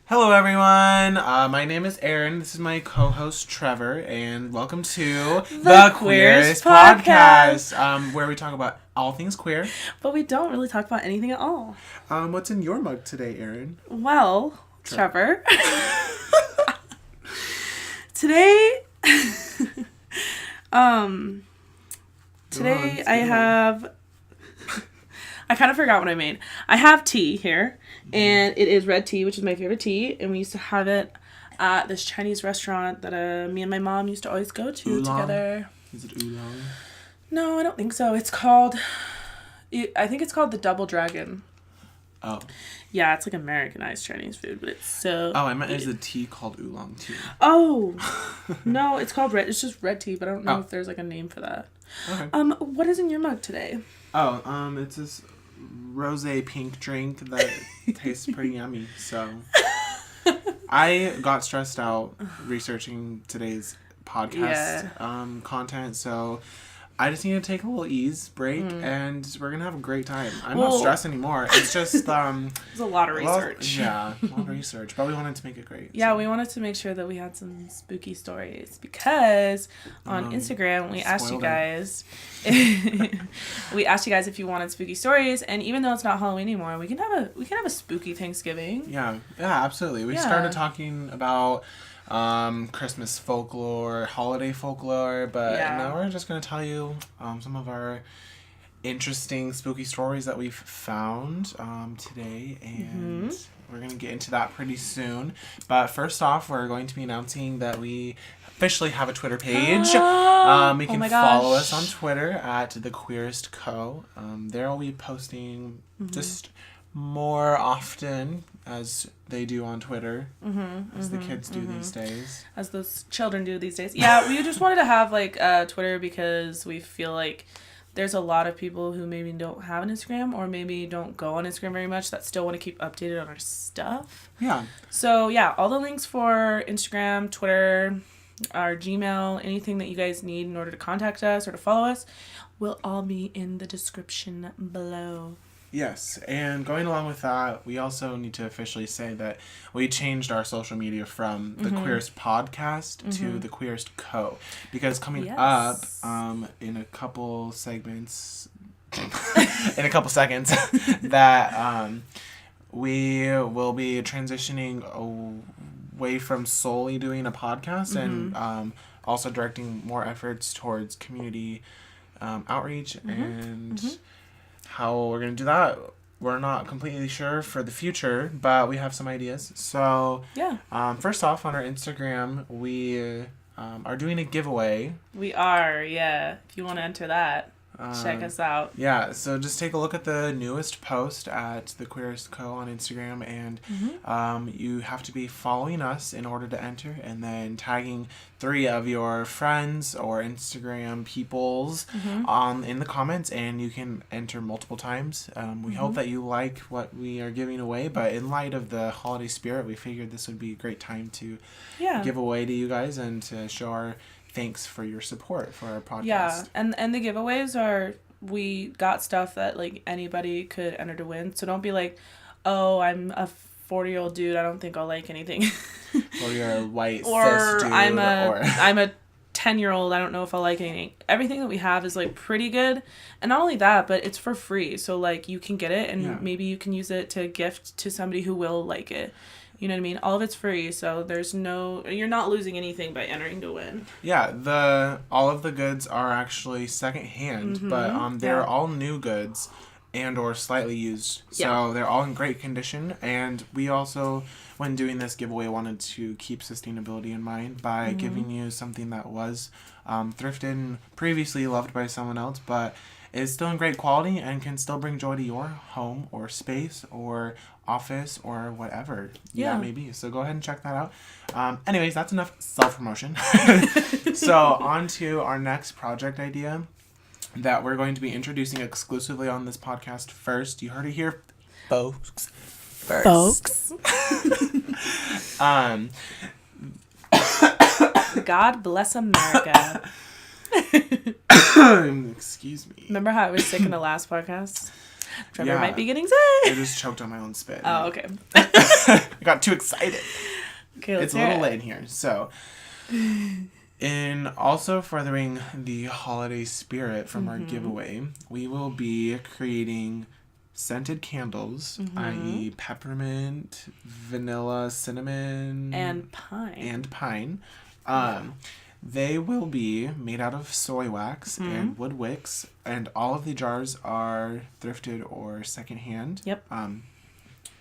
Hello, everyone. My name is Aaron. This is my co-host Trevor, and welcome to The Queerest Podcast, where we talk about all things queer. But we don't really talk about anything at all. What's in your mug today, Aaron? Well, Trevor. Today, I have. I kind of forgot what I made. I have tea here, and it is red tea, which is my favorite tea, and we used to have it at this Chinese restaurant that me and my mom used to always go to Oolong? together. Is it oolong? No, I don't think so. It's called... I think it's called the Double Dragon. Oh. Yeah, it's like Americanized Chinese food, but it's so... Oh, I meant is the tea called oolong tea? Oh! No, it's called red... It's just red tea, but I don't know if there's like a name for that. Okay. What is in your mug today? Oh, it's this rosé pink drink that tastes pretty yummy. So I got stressed out researching today's podcast content, so I just need to take a little ease break, and we're gonna have a great time. I'm not stressed anymore. It's just It's a lot of research. A lot of research, but we wanted to make it great. Yeah, so. We wanted to make sure that we had some spooky stories because on Instagram we asked you guys if you wanted spooky stories, and even though it's not Halloween anymore, we can have a spooky Thanksgiving. Yeah, absolutely. We started talking about Christmas folklore, holiday folklore, but now we're just going to tell you some of our interesting spooky stories that we've found today, and we're going to get into that pretty soon. But first off, we're going to be announcing that we officially have a Twitter page. You can follow us on Twitter at The Queerest Co. There we'll be posting just more often as they do on Twitter, as the kids do these days. As those children do these days. Yeah, we just wanted to have like Twitter because we feel like there's a lot of people who maybe don't have an Instagram or maybe don't go on Instagram very much that still want to keep updated on our stuff. Yeah. So yeah, all the links for Instagram, Twitter, our Gmail, anything that you guys need in order to contact us or to follow us will all be in the description below. Yes, and going along with that, we also need to officially say that we changed our social media from the Queerest Podcast to the Queerest Co. Because coming up in a couple segments, in a couple seconds, that we will be transitioning away from solely doing a podcast and also directing more efforts towards community outreach and... How we're going to do that, we're not completely sure for the future, but we have some ideas. So, first off, on our Instagram, we are doing a giveaway. We are, yeah. If you want to enter that, check us out. Yeah, so just take a look at the newest post at The Queerest Co. on Instagram, and you have to be following us in order to enter, and then tagging 3 of your friends or Instagram peoples in the comments, and you can enter multiple times. We hope that you like what we are giving away, but in light of the holiday spirit, we figured this would be a great time to give away to you guys and to show our thanks for your support for our podcast. Yeah, and the giveaways are, we got stuff that like anybody could enter to win, so don't be like, oh, I'm a 40-year-old dude, I don't think I'll like anything. Or you're a white or cis dude. I'm a 10-year-old, I don't know if I'll like anything. Everything that we have is like pretty good, and not only that, but it's for free, so like you can get it and maybe you can use it to gift to somebody who will like it. You know what I mean? All of it's free, so you're not losing anything by entering to win. Yeah, all of the goods are actually secondhand, but they're all new goods and or slightly used. So they're all in great condition, and we also, when doing this giveaway, wanted to keep sustainability in mind by giving you something that was thrifted and previously loved by someone else, but is still in great quality and can still bring joy to your home or space or office or whatever that may be. So go ahead and check that out. Anyways, that's enough self-promotion. So on to our next project idea that we're going to be introducing exclusively on this podcast first. You heard it here, folks. God bless America. Excuse me. Remember how I was sick in the last podcast? Trevor might be getting sick. I just choked on my own spit. Oh, okay. I got too excited. Okay, let's It's a little late here. So, in also furthering the holiday spirit from our giveaway, we will be creating scented candles, i.e. peppermint, vanilla, cinnamon, and pine. They will be made out of soy wax and wood wicks, and all of the jars are thrifted or secondhand. Yep.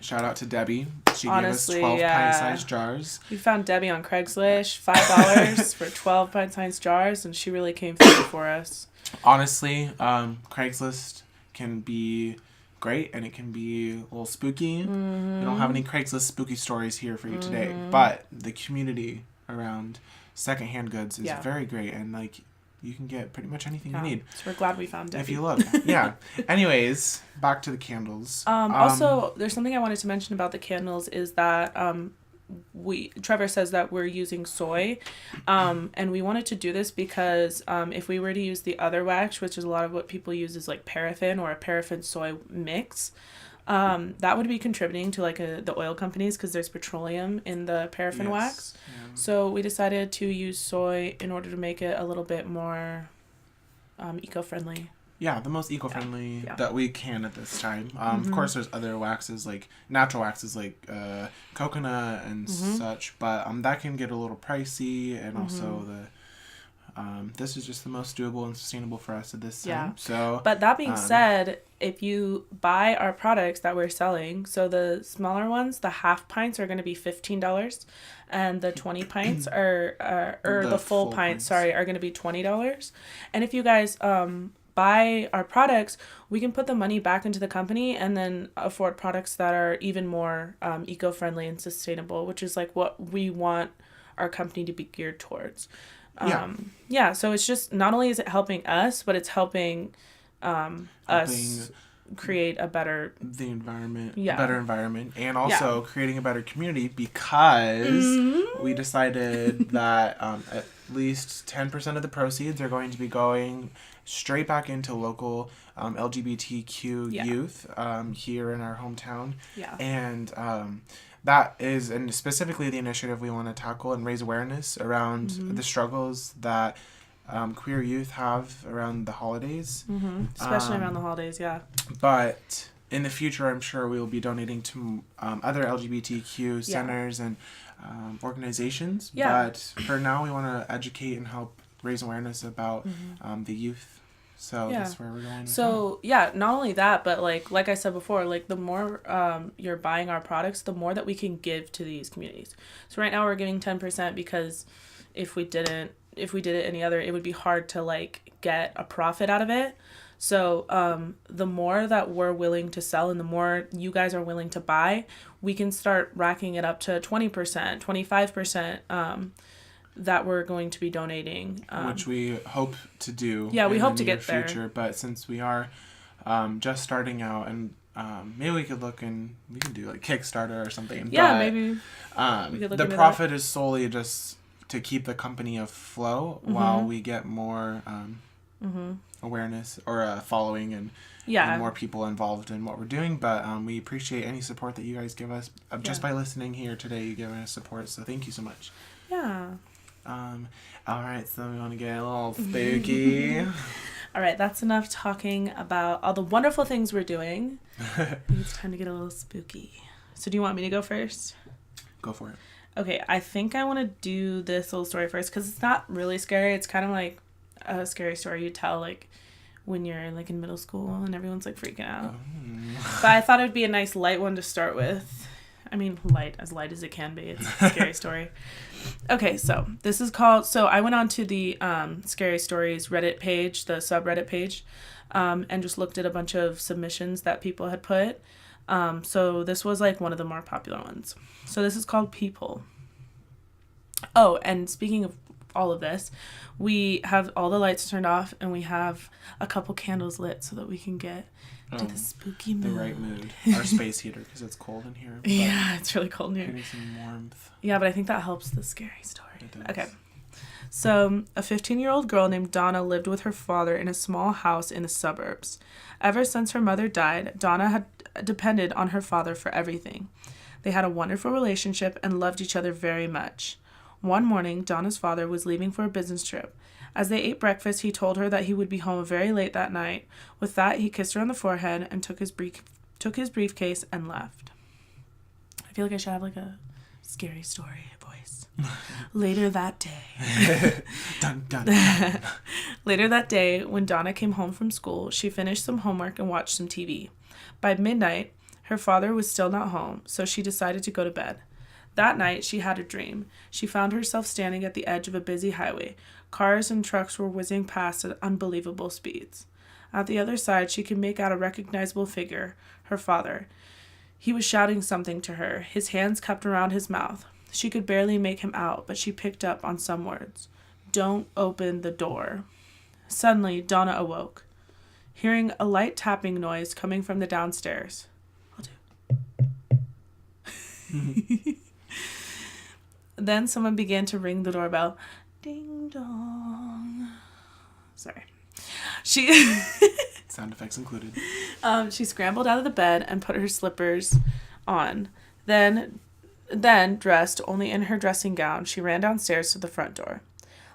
Shout out to Debbie. She Honestly, gave us 12 pint-sized jars. We found Debbie on Craigslist, $5 for 12 pint-sized jars, and she really came through for us. Honestly, Craigslist can be great, and it can be a little spooky. We don't have any Craigslist spooky stories here for you today, but the community around secondhand goods is very great, and like you can get pretty much anything you need. So we're glad we found Debbie. If you look. Yeah. Anyways, back to the candles. Also, there's something I wanted to mention about the candles is that Trevor says that we're using soy, and we wanted to do this because if we were to use the other wax, which is a lot of what people use is like paraffin or a paraffin soy mix, that would be contributing to like the oil companies because there's petroleum in the paraffin wax. Yeah. So we decided to use soy in order to make it a little bit more eco-friendly. Yeah, the most eco-friendly that we can at this time. Of course, there's other waxes, like natural waxes like coconut and such, but that can get a little pricey, and also this is just the most doable and sustainable for us at this time. Yeah. So, but that being said, if you buy our products that we're selling, so the smaller ones, the half pints are going to be $15, and the 20 pints are the full pints, are going to be $20. And if you guys buy our products, we can put the money back into the company and then afford products that are even more eco-friendly and sustainable, which is like what we want our company to be geared towards. So it's just, not only is it helping us, but it's helping us create a better environment, and also creating a better community, because we decided that at least 10% of the proceeds are going to be going straight back into local LGBTQ youth here in our hometown. And that is, and specifically the initiative we want to tackle and raise awareness around the struggles that queer youth have around the holidays. Especially around the holidays, But in the future, I'm sure we will be donating to other LGBTQ centers and organizations. But for now, we want to educate and help raise awareness about the youth. So that's where we're going. So not only that, but like I said before, like the more you're buying our products, the more that we can give to these communities. So right now we're giving 10% because if we did it any other, it would be hard to like get a profit out of it. So the more that we're willing to sell and the more you guys are willing to buy, we can start racking it up to 20%, 25%. That we're going to be donating. Which we hope to do. Yeah, we hope to get future, there. But since we are just starting out, and maybe we could look and we can do like Kickstarter or something. Yeah, maybe. We could look the profit is solely just to keep the company afloat while we get more awareness or following and more people involved in what we're doing. But we appreciate any support that you guys give us. Just by listening here today, you give us support. So thank you so much. Yeah. All right, so we want to get a little spooky. All right, that's enough talking about all the wonderful things we're doing. It's time to get a little spooky. So do you want me to go first? Go for it. Okay, I think I want to do this little story first because it's not really scary. It's kind of like a scary story you tell like when you're like in middle school and everyone's like freaking out. But I thought it would be a nice light one to start with. I mean, light as it can be. It's a scary story. Okay, so this is called... So I went on to the Scary Stories Reddit page, the subreddit page, and just looked at a bunch of submissions that people had put. So this was like one of the more popular ones. So this is called People. Oh, and speaking of all of this, we have all the lights turned off and we have a couple candles lit so that we can get to the spooky mood. The right mood. Our space heater, because it's cold in here. Yeah, it's really cold in here. Getting some warmth. Yeah, but I think that helps the scary story. It does. Okay. So, a 15-year-old girl named Donna lived with her father in a small house in the suburbs. Ever since her mother died, Donna had depended on her father for everything. They had a wonderful relationship and loved each other very much. One morning, Donna's father was leaving for a business trip. As they ate breakfast, he told her that he would be home very late that night. With that, he kissed her on the forehead and took his briefcase and left. I feel like I should have like a scary story voice. Later that day. Dun, dun, dun. Later that day, when Donna came home from school, she finished some homework and watched some TV. By midnight, her father was still not home, so she decided to go to bed. That night, she had a dream. She found herself standing at the edge of a busy highway. Cars and trucks were whizzing past at unbelievable speeds. At the other side, she could make out a recognizable figure, her father. He was shouting something to her, his hands cupped around his mouth. She could barely make him out, but she picked up on some words. "Don't open the door." Suddenly, Donna awoke, hearing a light tapping noise coming from the downstairs. I'll do. Then someone began to ring the doorbell. Ding dong. Sorry. Sound effects included. She scrambled out of the bed and put her slippers on. Then, dressed only in her dressing gown, she ran downstairs to the front door.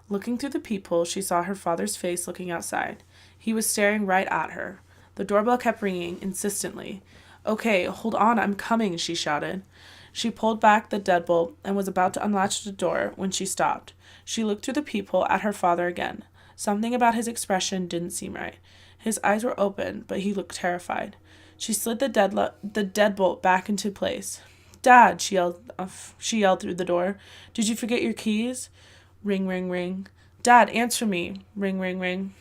Looking through the peephole, she saw her father's face looking outside. He was staring right at her. The doorbell kept ringing insistently. "Okay, hold on, I'm coming," she shouted. She pulled back the deadbolt and was about to unlatch the door when she stopped. She looked through the peephole at her father again. Something about his expression didn't seem right. His eyes were open, but he looked terrified. She slid the deadbolt back into place. "Dad," she yelled through the door. "Did you forget your keys?" Ring, ring, ring. "Dad, answer me." Ring, ring, ring.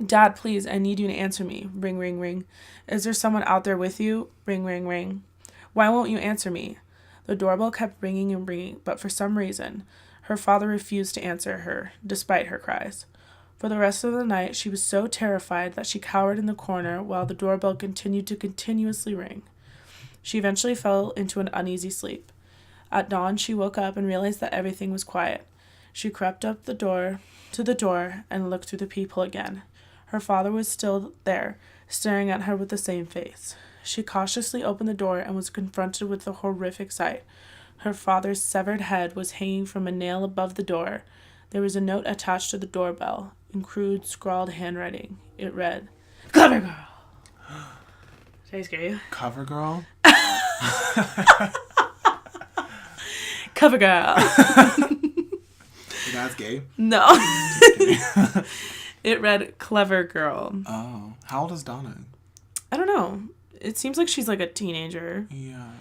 "Dad, please, I need you to answer me." Ring, ring, ring. "Is there someone out there with you?" Ring, ring, ring. "Why won't you answer me?" The doorbell kept ringing and ringing, but for some reason, her father refused to answer her, despite her cries. For the rest of the night, she was so terrified that she cowered in the corner while the doorbell continued to continuously ring. She eventually fell into an uneasy sleep. At dawn, she woke up and realized that everything was quiet. She crept up to the door and looked through the peephole again. Her father was still there, staring at her with the same face. She cautiously opened the door and was confronted with the horrific sight. Her father's severed head was hanging from a nail above the door. There was a note attached to the doorbell, in crude, scrawled handwriting. It read, "Clever girl." Did I scare you? Cover girl? Cover girl. That's gay? No. It read, "Clever girl." Oh. How old is Donna? I don't know. It seems like she's like a teenager. Yeah.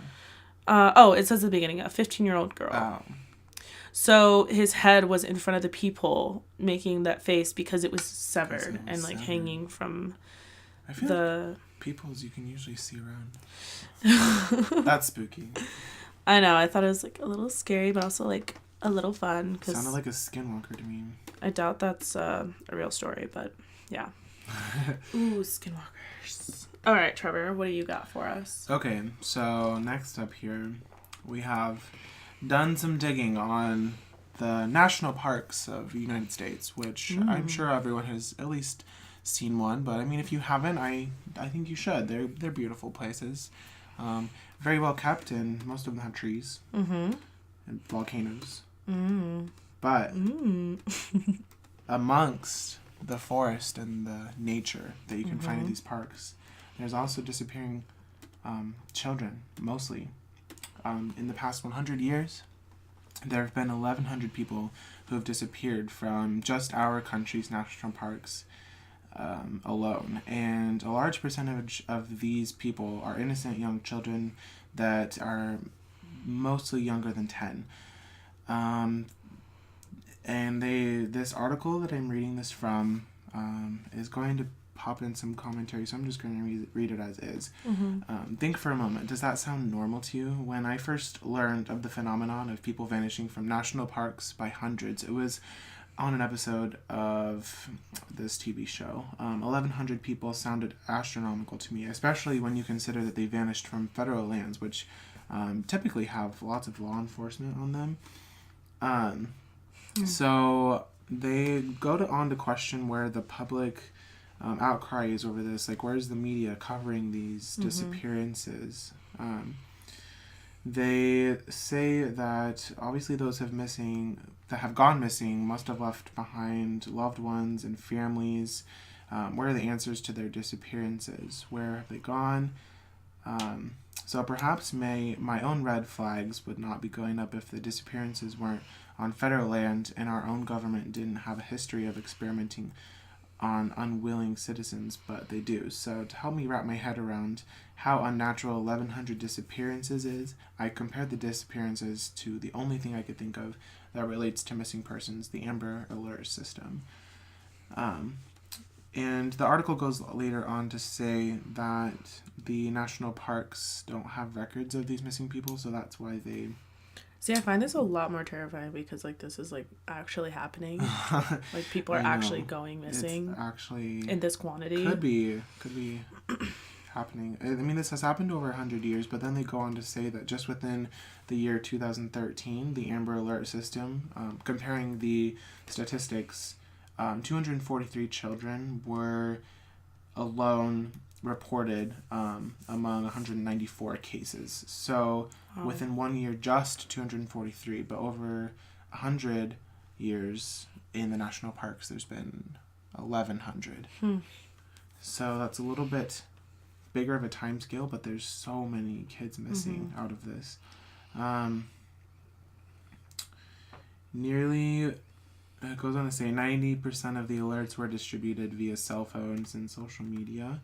It says at the beginning, a 15-year-old girl. Oh. So his head was in front of the peephole, making that face because it was severed and like hanging from I feel like peepholes you can usually see around. That's spooky. I know. I thought it was like a little scary, but also like a little fun. Sounded like a skinwalker to me. I doubt that's a real story, but yeah. Ooh, skinwalkers. All right, Trevor, what do you got for us? Okay, so next up here, we have done some digging on the national parks of the United States, which I'm sure everyone has at least seen one. But I mean, if you haven't, I think you should. They're beautiful places, very well kept, and most of them have trees and volcanoes. But amongst the forest and the nature that you can find in these parks, there's also disappearing children, mostly. In the past 100 years, there have been 1,100 people who have disappeared from just our country's national parks alone. And a large percentage of these people are innocent young children that are mostly younger than 10. And this article that I'm reading this from is going to pop in some commentary, so I'm just going to read it as is. Think for a moment. Does that sound normal to you? When I first learned of the phenomenon of people vanishing from national parks by hundreds, it was on an episode of this TV show. 1,100 people sounded astronomical to me, especially when you consider that they vanished from federal lands, which typically have lots of law enforcement on them. So they go on to question where the public outcry is over this. Like, where's the media covering these disappearances? They say that obviously those that have gone missing must have left behind loved ones and families. Where are the answers to their disappearances? Where have they gone? So perhaps my own red flags would not be going up if the disappearances weren't on federal land and our own government didn't have a history of experimenting on unwilling citizens, but they do. So to help me wrap my head around how unnatural 1,100 disappearances is, I compared the disappearances to the only thing I could think of that relates to missing persons, the Amber Alert system. And the article goes later on to say that the national parks don't have records of these missing people, so that's why they... See, I find this a lot more terrifying because, like, this is, like, actually happening. Like, people are actually going missing. It's actually... in this quantity. Could be happening. I mean, this has happened over 100 years, but then they go on to say that just within the year 2013, the Amber Alert system, comparing the statistics, 243 children were alone reported among 194 cases. So within 1 year, just 243, but over 100 years in the national parks, there's been 1,100. So that's a little bit bigger of a time scale, but there's so many kids missing out of this. It goes on to say 90% of the alerts were distributed via cell phones and social media.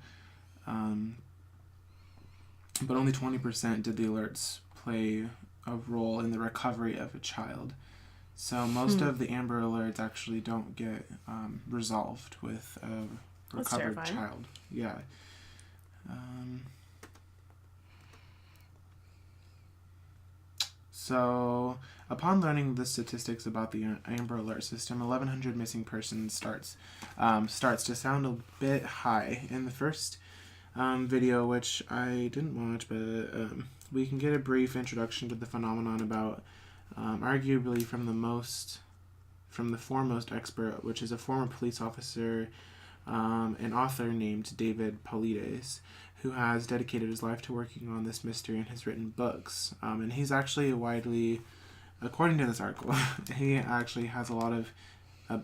But only 20% did the alerts play a role in the recovery of a child. So most of the Amber Alerts actually don't get resolved with a recovered child. Yeah. So upon learning the statistics about the Amber Alert system, 1,100 missing persons starts to sound a bit high. In the first video, which I didn't watch, but we can get a brief introduction to the phenomenon about arguably from the foremost expert, which is a former police officer, an author named David Paulides, who has dedicated his life to working on this mystery and has written books. And he's actually according to this article, he actually has a lot of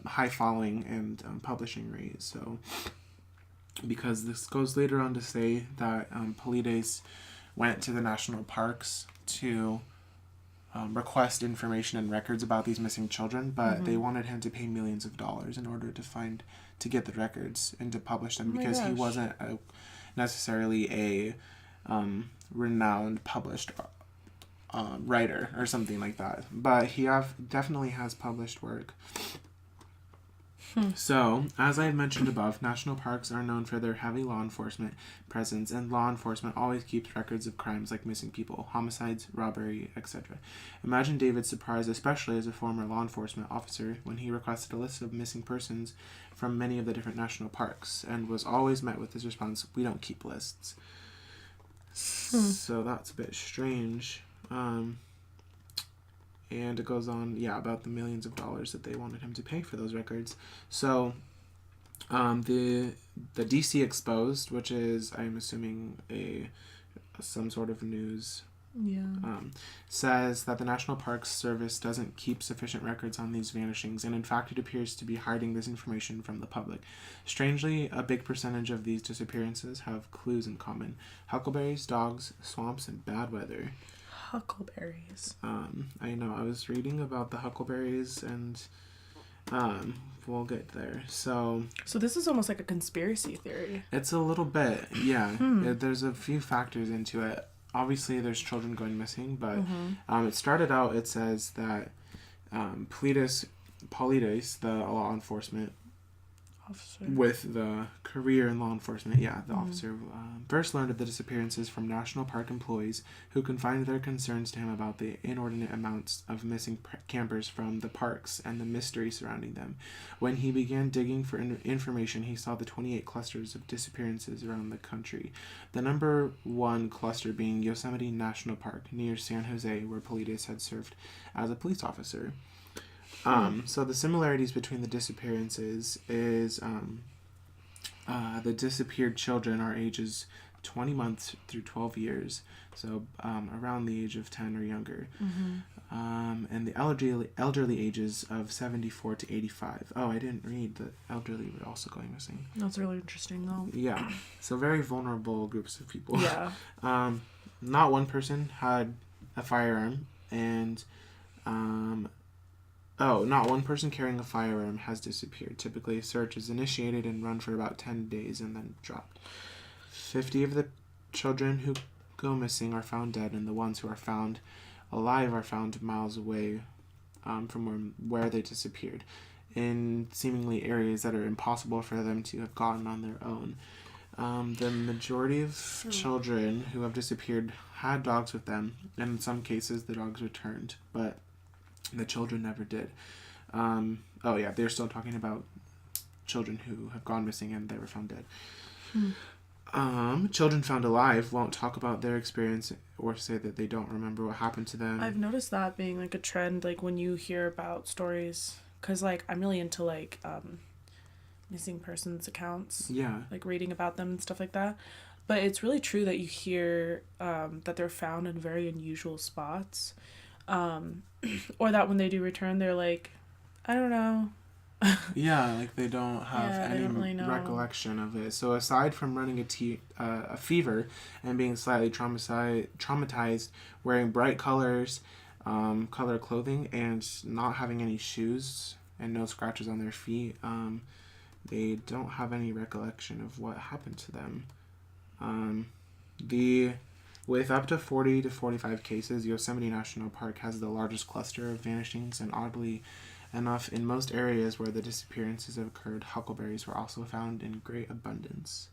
high following and publishing rate. So, because this goes later on to say that Paulides went to the national parks to request information and records about these missing children, but they wanted him to pay millions of dollars in order to get the records and to publish them, because he wasn't necessarily a renowned published writer or something like that, but he definitely has published work. So, as I had mentioned above, national parks are known for their heavy law enforcement presence, and law enforcement always keeps records of crimes like missing people, homicides, robbery, etc. Imagine David's surprise, especially as a former law enforcement officer, when he requested a list of missing persons from many of the different national parks, and was always met with his response, "We don't keep lists." So that's a bit strange. And it goes on, about the millions of dollars that they wanted him to pay for those records. So, the DC Exposed, which is, I'm assuming, some sort of news, says that the National Parks Service doesn't keep sufficient records on these vanishings, and in fact it appears to be hiding this information from the public. Strangely, a big percentage of these disappearances have clues in common: huckleberries, dogs, swamps, and bad weather. Huckleberries. I know, I was reading about the huckleberries, and we'll get there. So this is almost like a conspiracy theory. It's a little bit, yeah. There's a few factors into it. Obviously, there's children going missing, but it started out, it says that Paulides, the law enforcement officer with the career in law enforcement, the officer, first learned of the disappearances from national park employees who confided their concerns to him about the inordinate amounts of missing campers from the parks and the mystery surrounding them. When he began digging for information, he saw the 28 clusters of disappearances around the country. The number one cluster being Yosemite National Park near San Jose, where Paulides had served as a police officer. So the similarities between the disappearances is the disappeared children are ages 20 months through 12 years, so around the age of 10 or younger. And the elderly ages of 74 to 85. Oh, I didn't read the elderly were also going missing. That's really interesting, though. Yeah, so very vulnerable groups of people. Yeah. Not one person had a firearm, and not one person carrying a firearm has disappeared. Typically, a search is initiated and run for about 10 days and then dropped. 50 of the children who go missing are found dead, and the ones who are found alive are found miles away from where they disappeared, in seemingly areas that are impossible for them to have gotten on their own. The majority of children who have disappeared had dogs with them, and in some cases the dogs returned, but the children never did. They're still talking about children who have gone missing and they were found dead. Children found alive won't talk about their experience or say that they don't remember what happened to them. I've noticed that being like a trend, like when you hear about stories, because like I'm really into like missing persons accounts. Yeah. Like reading about them and stuff like that. But it's really true that you hear that they're found in very unusual spots. Or that when they do return, they're like, I don't know. Yeah, like they don't have any really recollection of it. So aside from running a fever and being slightly traumatized, wearing bright colors, color clothing, and not having any shoes and no scratches on their feet, they don't have any recollection of what happened to them. With up to 40 to 45 cases, Yosemite National Park has the largest cluster of vanishings, and oddly enough, in most areas where the disappearances have occurred, huckleberries were also found in great abundance.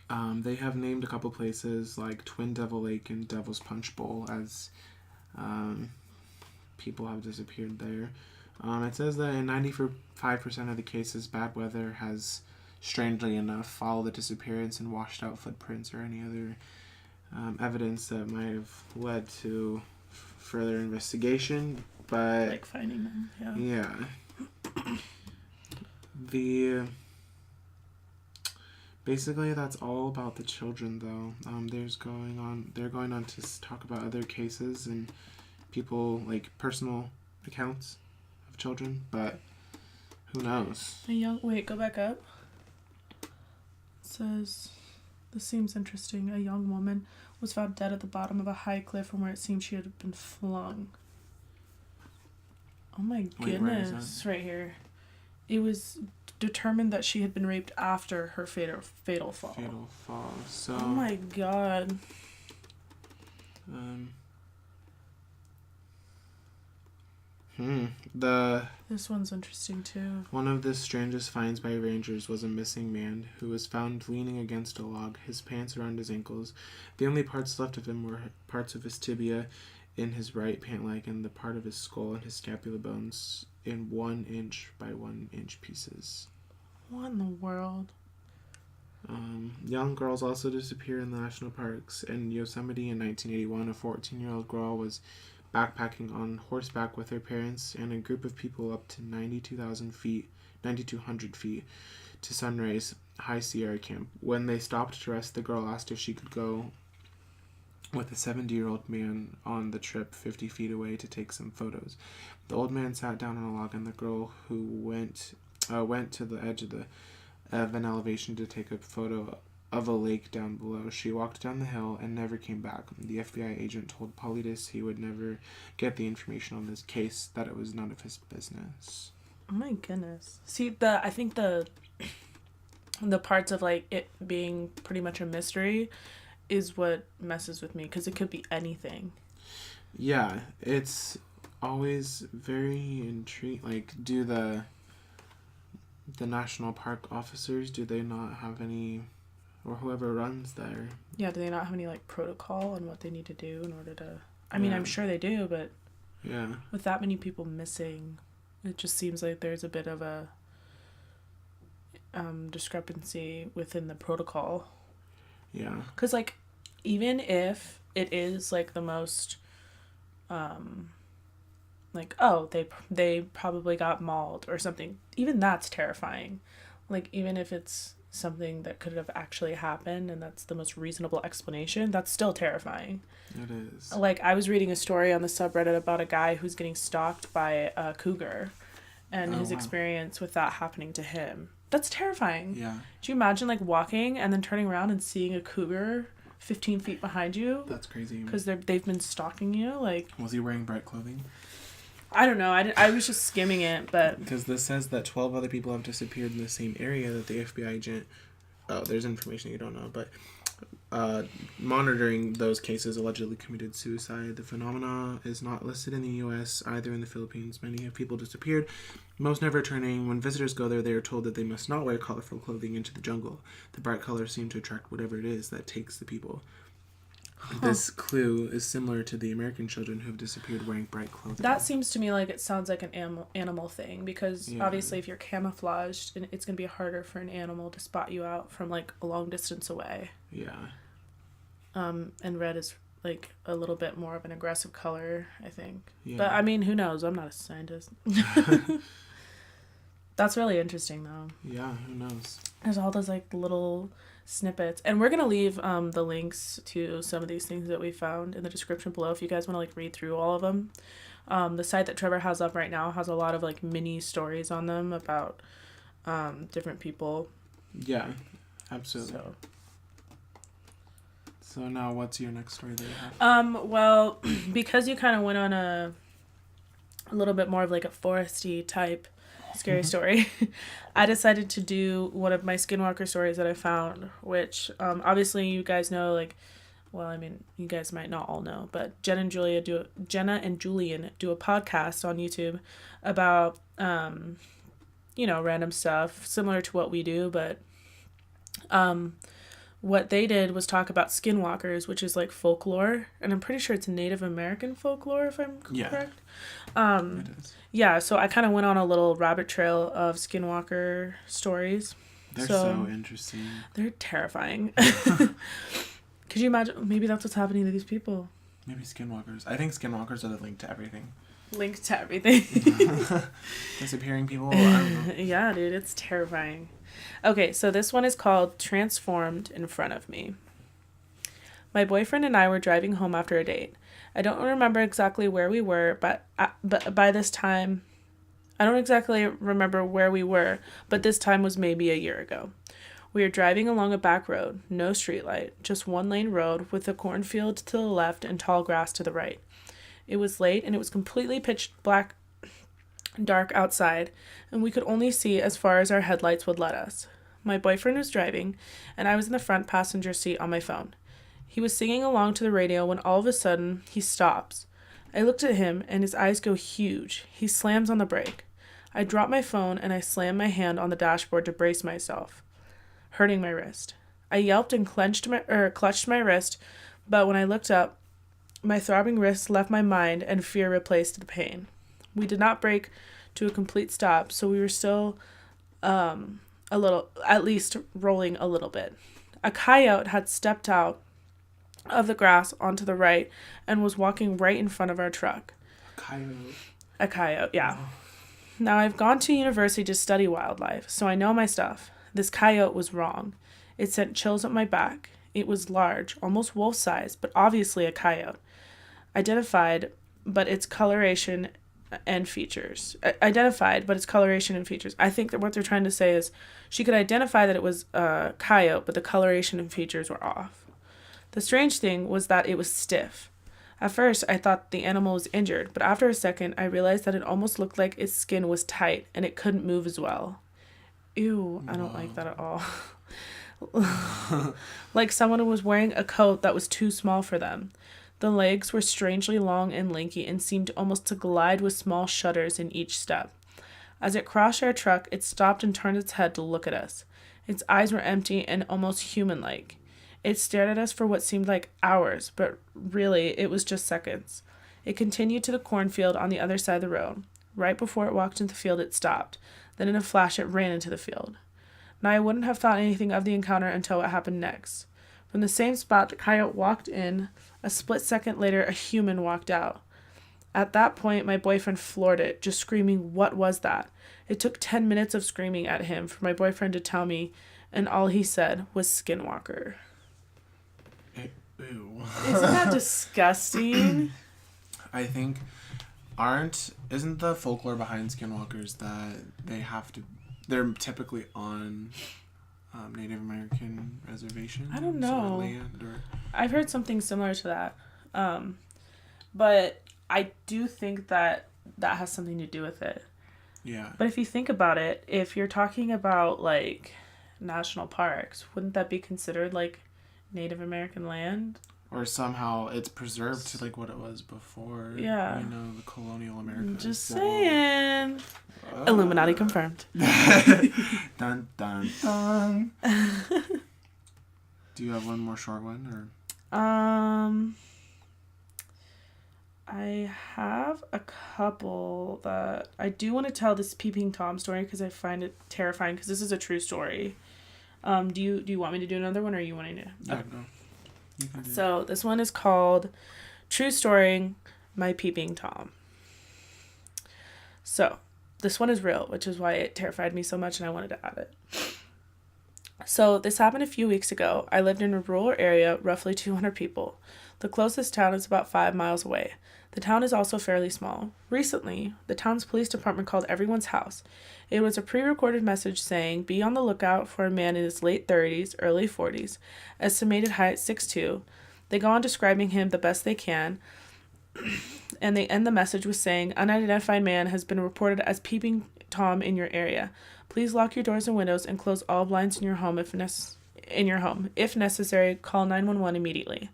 They have named a couple places like Twin Devil Lake and Devil's Punch Bowl as people have disappeared there. It says that in 95% of the cases, bad weather has, strangely enough, followed the disappearance and washed out footprints or any other evidence that might have led to further investigation, but like finding them. Basically that's all about the children, though. They're going on to talk about other cases and people, like personal accounts of children, but who knows. Go back up. It says, this seems interesting. A young woman was found dead at the bottom of a high cliff from where it seemed she had been flung. Oh my goodness. Right here. It was determined that she had been raped after her fatal fall. So. Oh my god. This one's interesting too. One of the strangest finds by rangers was a missing man who was found leaning against a log, his pants around his ankles. The only parts left of him were parts of his tibia in his right pant leg and the part of his skull and his scapula bones in 1 inch by 1 inch pieces. What in the world? Young girls also disappear in the national parks. In Yosemite in 1981, a 14-year-old girl was backpacking on horseback with her parents and a group of people up to 9,200 feet to Sunrise High Sierra Camp. When they stopped to rest, the girl asked if she could go with a 70-year-old man on the trip 50 feet away to take some photos. The old man sat down on a log, and the girl who went to the edge of an elevation to take a photo of a lake down below. She walked down the hill and never came back. The FBI agent told Paulides he would never get the information on this case, that it was none of his business. Oh my goodness. See, I think the parts of like it being pretty much a mystery is what messes with me, because it could be anything. Yeah, it's always very intriguing. Like, do the national park officers, do they not have any, or whoever runs there? Yeah, do they not have any like protocol on what they need to do in order to? I mean, I'm sure they do, but with that many people missing, it just seems like there's a bit of a discrepancy within the protocol. Yeah. Because like, even if it is like the most like, oh, they probably got mauled or something. Even that's terrifying. Like, even if it's something that could have actually happened and that's the most reasonable explanation, that's still terrifying. It is. Like, I was reading a story on the subreddit about a guy who's getting stalked by a cougar and his experience with that happening to him. That's terrifying. Yeah. Do you imagine, like, walking and then turning around and seeing a cougar 15 feet behind you? That's crazy. Because they've been stalking you? Like, was he wearing bright clothing? I don't know. I was just skimming it, but... Because this says that 12 other people have disappeared in the same area that the FBI agent... Oh, there's information you don't know, but... monitoring those cases allegedly committed suicide. The phenomena is not listed in the U.S., either in the Philippines. Many have people disappeared, most never returning. When visitors go there, they are told that they must not wear colorful clothing into the jungle. The bright colors seem to attract whatever it is that takes the people. This clue is similar to the American children who have disappeared wearing bright clothing. That seems to me like it sounds like an animal thing, because obviously if you're camouflaged, it's going to be harder for an animal to spot you out from like a long distance away. Yeah. And red is like a little bit more of an aggressive color, I think. Yeah. But I mean, who knows? I'm not a scientist. That's really interesting though. Yeah, who knows? There's all those like little snippets, and we're gonna leave the links to some of these things that we found in the description below if you guys want to like read through all of them. The site that Trevor has up right now has a lot of like mini stories on them about different people. Yeah, absolutely. So now what's your next story that you have? Well, because you kind of went on a little bit more of like a foresty type scary story, I decided to do one of my skinwalker stories that I found, which obviously you guys know, like, well, I mean, you guys might not all know, but Jenna and Julian do a podcast on YouTube about random stuff similar to what we do, but what they did was talk about skinwalkers, which is like folklore, and I'm pretty sure it's Native American folklore, if I'm correct. It is. Yeah, so I kind of went on a little rabbit trail of skinwalker stories. They're so interesting. They're terrifying. Could you imagine? Maybe that's what's happening to these people. Maybe skinwalkers. I think skinwalkers are the link to everything. Link to everything. Disappearing people. I don't know. Yeah, dude, it's terrifying. Okay, so this one is called Transformed in Front of Me. My boyfriend and I were driving home after a date. I don't remember exactly where we were, but by this time, I don't exactly remember where we were, but this time was maybe a year ago. We were driving along a back road, no streetlight, just one-lane road with a cornfield to the left and tall grass to the right. It was late and it was completely pitch black dark outside, and we could only see as far as our headlights would let us. My boyfriend was driving, and I was in the front passenger seat on my phone. He was singing along to the radio when all of a sudden, he stops. I looked at him, and his eyes go huge. He slams on the brake. I drop my phone, and I slam my hand on the dashboard to brace myself, hurting my wrist. I yelped and clutched my wrist, but when I looked up, my throbbing wrist left my mind, and fear replaced the pain. We did not brake to a complete stop, so we were still at least rolling a little bit. A coyote had stepped out of the grass onto the right and was walking right in front of our truck. A coyote, yeah. Oh. Now, I've gone to university to study wildlife, so I know my stuff. This coyote was wrong. It sent chills up my back. It was large, almost wolf-sized, but obviously a coyote. Identified, but its coloration and features. I think that what they're trying to say is she could identify that it was a coyote, but the coloration and features were off. The strange thing was that it was stiff. At first, I thought the animal was injured, but after a second, I realized that it almost looked like its skin was tight and it couldn't move as well. Ew, I don't like that at all. Like someone who was wearing a coat that was too small for them. The legs were strangely long and lanky and seemed almost to glide with small shudders in each step. As it crossed our truck, it stopped and turned its head to look at us. Its eyes were empty and almost human-like. It stared at us for what seemed like hours, but really, it was just seconds. It continued to the cornfield on the other side of the road. Right before it walked into the field, it stopped. Then in a flash, it ran into the field. Now, I wouldn't have thought anything of the encounter until what happened next. From the same spot, the coyote walked in. A split second later, a human walked out. At that point, my boyfriend floored it, just screaming, "What was that?" It took 10 minutes of screaming at him for my boyfriend to tell me, and all he said was Skinwalker. Ew. Isn't that disgusting? I think, isn't the folklore behind Skinwalkers that they're typically on Native American reservations? I don't know. Or land, or... I've heard something similar to that. But I do think that has something to do with it. Yeah. But if you think about it, if you're talking about, like, national parks, wouldn't that be considered, like, Native American land? Or somehow it's preserved to, like, what it was before. Yeah. The colonial America. Just saying. Illuminati confirmed. Dun, dun, dun. Do you have one more short one, or? I have a couple that I do want to tell this Peeping Tom story because I find it terrifying because this is a true story. Do you want me to do another one, or are you wanting to? Yeah, go. You can do it. So this one is called True Story, My Peeping Tom. So this one is real, which is why it terrified me so much and I wanted to add it. So this happened a few weeks ago. I lived in a rural area, roughly 200 people. The closest town is about 5 miles away. The town is also fairly small. Recently, the town's police department called everyone's house. It was a pre-recorded message saying, "Be on the lookout for a man in his late 30s, early 40s, estimated height 6'2". They go on describing him the best they can, and they end the message with saying, "Unidentified man has been reported as Peeping Tom in your area. Please lock your doors and windows and close all blinds in your home if necessary, call 911 immediately."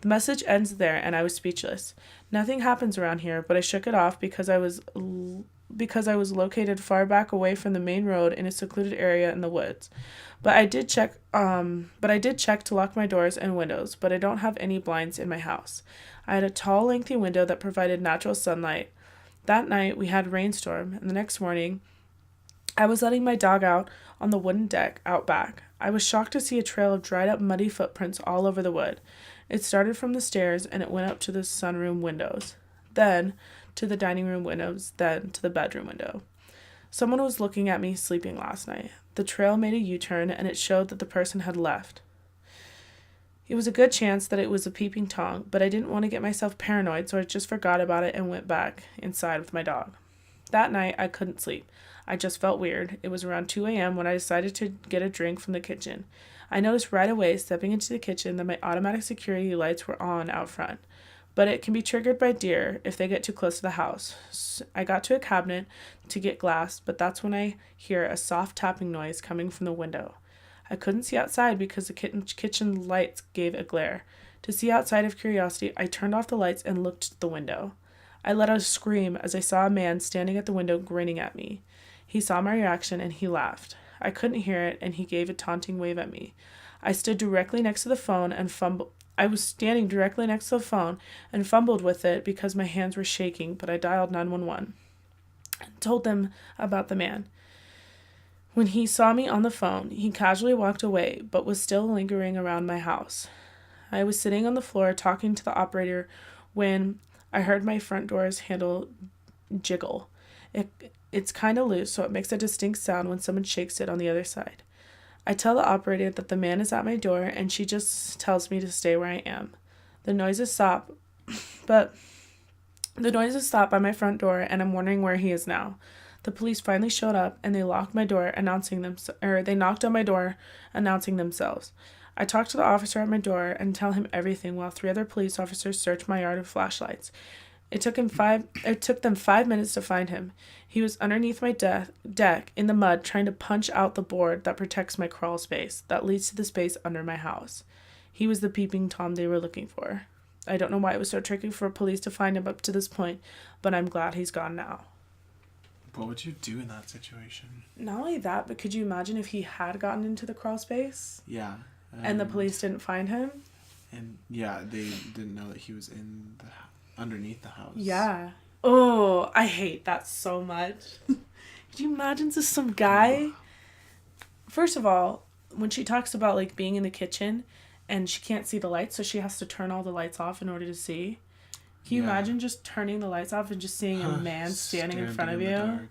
The message ends there, and I was speechless. Nothing happens around here, but I shook it off because I was located far back away from the main road in a secluded area in the woods. But I did check to lock my doors and windows, but I don't have any blinds in my house. I had a tall, lengthy window that provided natural sunlight. That night, we had a rainstorm, and the next morning, I was letting my dog out on the wooden deck out back. I was shocked to see a trail of dried up, muddy footprints all over the wood. It started from the stairs, and it went up to the sunroom windows, then to the dining room windows, then to the bedroom window. Someone was looking at me sleeping last night. The trail made a U-turn, and it showed that the person had left. It was a good chance that it was a Peeping Tom, but I didn't want to get myself paranoid, so I just forgot about it and went back inside with my dog. That night, I couldn't sleep. I just felt weird. It was around 2 a.m. when I decided to get a drink from the kitchen. I noticed right away, stepping into the kitchen, that my automatic security lights were on out front. But it can be triggered by deer if they get too close to the house. So I got to a cabinet to get glass, but that's when I hear a soft tapping noise coming from the window. I couldn't see outside because the kitchen lights gave a glare. To see outside of curiosity, I turned off the lights and looked at the window. I let out a scream as I saw a man standing at the window grinning at me. He saw my reaction and he laughed. I couldn't hear it, and he gave a taunting wave at me. I stood directly next to the phone and fumbled. I was standing directly next to the phone and fumbled with it because my hands were shaking, but I dialed 911 and told them about the man. When he saw me on the phone, he casually walked away, but was still lingering around my house. I was sitting on the floor talking to the operator when I heard my front door's handle jiggle. It's kind of loose, so it makes a distinct sound when someone shakes it on the other side. I tell the operator that the man is at my door, and she just tells me to stay where I am. The noises stop by my front door, and I'm wondering where he is now. The police finally showed up, and they knocked on my door, announcing themselves. I talked to the officer at my door and tell him everything while 3 other police officers searched my yard with flashlights. It took them 5 minutes to find him. He was underneath my deck in the mud trying to punch out the board that protects my crawl space that leads to the space under my house. He was the Peeping Tom they were looking for. I don't know why it was so tricky for police to find him up to this point, but I'm glad he's gone now. What would you do in that situation? Not only that, but could you imagine if he had gotten into the crawl space? Yeah. And the police didn't find him? And yeah, they didn't know that he was underneath the house. Yeah. Oh, I hate that so much. Could you imagine just some guy? First of all, when she talks about like being in the kitchen and she can't see the lights, so she has to turn all the lights off in order to see. Can you imagine just turning the lights off and just seeing a man standing in front of you?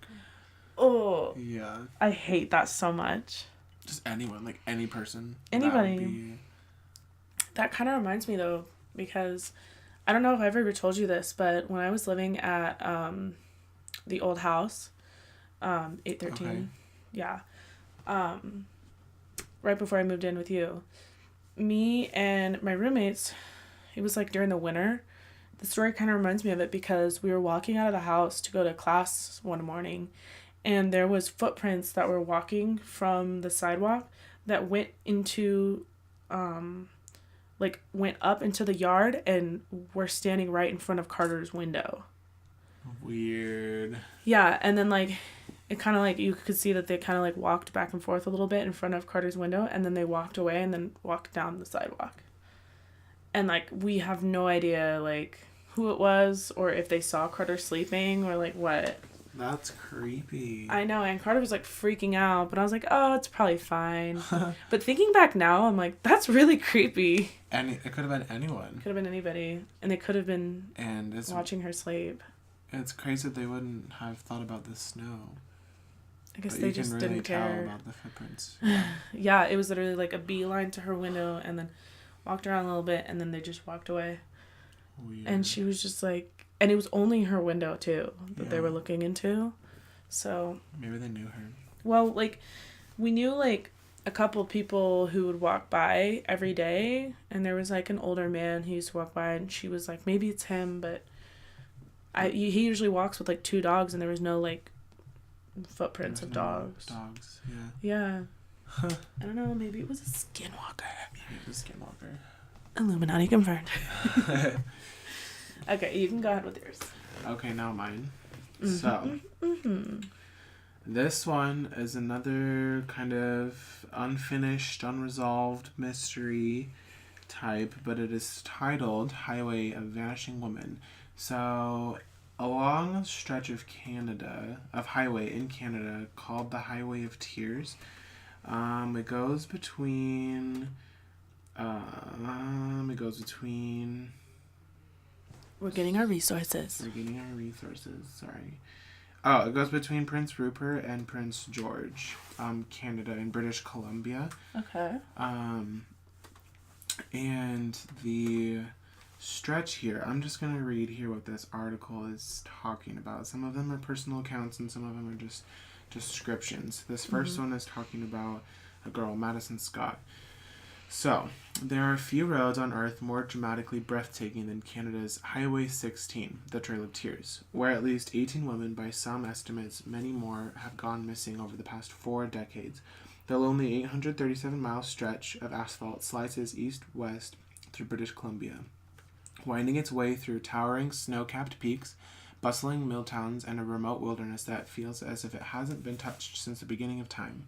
Oh. Yeah. I hate that so much. Just anyone, like any person. Anybody. That kind of reminds me, though, because I don't know if I've ever told you this, but when I was living at the old house, 813, okay. Yeah, right before I moved in with you, me and my roommates, it was like during the winter. The story kind of reminds me of it because we were walking out of the house to go to class one morning, and there was footprints that were walking from the sidewalk that went into, went up into the yard and were standing right in front of Carter's window. Weird. Yeah, and then, like, it kind of, like, you could see that they kind of, like, walked back and forth a little bit in front of Carter's window, and then they walked away and then walked down the sidewalk. And, like, we have no idea, like, who it was or if they saw Carter sleeping or, like, what. That's creepy. I know, and Carter was, like, freaking out, but I was like, oh, it's probably fine. But thinking back now, I'm like, that's really creepy. It could have been anyone. Could have been anybody. And they could have been watching her sleep. It's crazy that they wouldn't have thought about the snow. I guess they just didn't care. You can really tell about the footprints. Yeah, it was literally like a beeline to her window and then walked around a little bit and then they just walked away. Weird. And she was just like, and it was only her window too that they were looking into. So maybe they knew her. Well, like, we knew like a couple people who would walk by every day, and there was like an older man who used to walk by, and she was like, maybe it's him, but he usually walks with like 2 dogs, and there was no like footprints of dogs. Dogs, yeah. I don't know, maybe it was a skinwalker. Maybe it was a skinwalker. Illuminati confirmed. Okay, you can go ahead with yours. Okay, now mine. So, this one is another kind of unfinished, unresolved mystery type, but it is titled Highway of Vanishing Woman. So, along a stretch of highway in Canada called the Highway of Tears, it goes between, We're getting our resources, sorry. Oh, it goes between Prince Rupert and Prince George, Canada and British Columbia. Okay. And the stretch here, I'm just going to read here what this article is talking about. Some of them are personal accounts and some of them are just descriptions. This first one is talking about a girl, Madison Scott. So, there are few roads on Earth more dramatically breathtaking than Canada's Highway 16, the Trail of Tears, where at least 18 women, by some estimates, many more, have gone missing over the past 4 decades. The lonely 837-mile stretch of asphalt slices east-west through British Columbia, winding its way through towering snow-capped peaks, bustling mill towns, and a remote wilderness that feels as if it hasn't been touched since the beginning of time.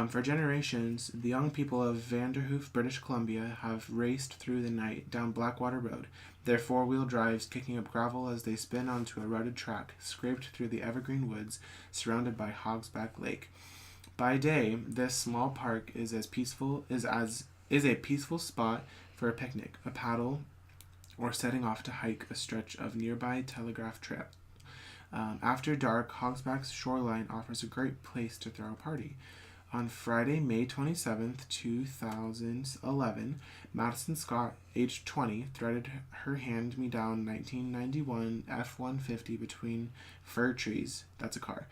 For generations, the young people of Vanderhoof, British Columbia, have raced through the night down Blackwater Road, their 4-wheel drives kicking up gravel as they spin onto a rutted track, scraped through the evergreen woods, surrounded by Hogsback Lake. By day, this small park is a peaceful spot for a picnic, a paddle, or setting off to hike a stretch of nearby telegraph trail. After dark, Hogsback's shoreline offers a great place to throw a party. On Friday, May 27th, 2011, Madison Scott, aged 20, threaded her hand-me-down 1991 F-150 between fir trees. That's a car.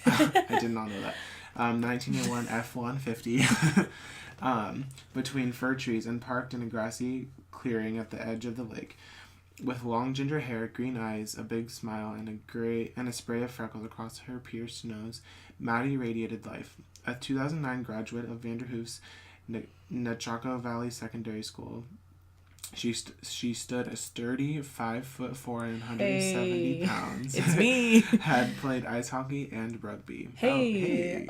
I did not know that. 1901 F-150 between fir trees and parked in a grassy clearing at the edge of the lake. With long ginger hair, green eyes, a big smile, and a spray of freckles across her pierced nose, Maddie radiated life. A 2009 graduate of Vanderhoof's Nechako Valley Secondary School, she stood a sturdy 5'4" and 170 pounds. It's me. Had played ice hockey and rugby.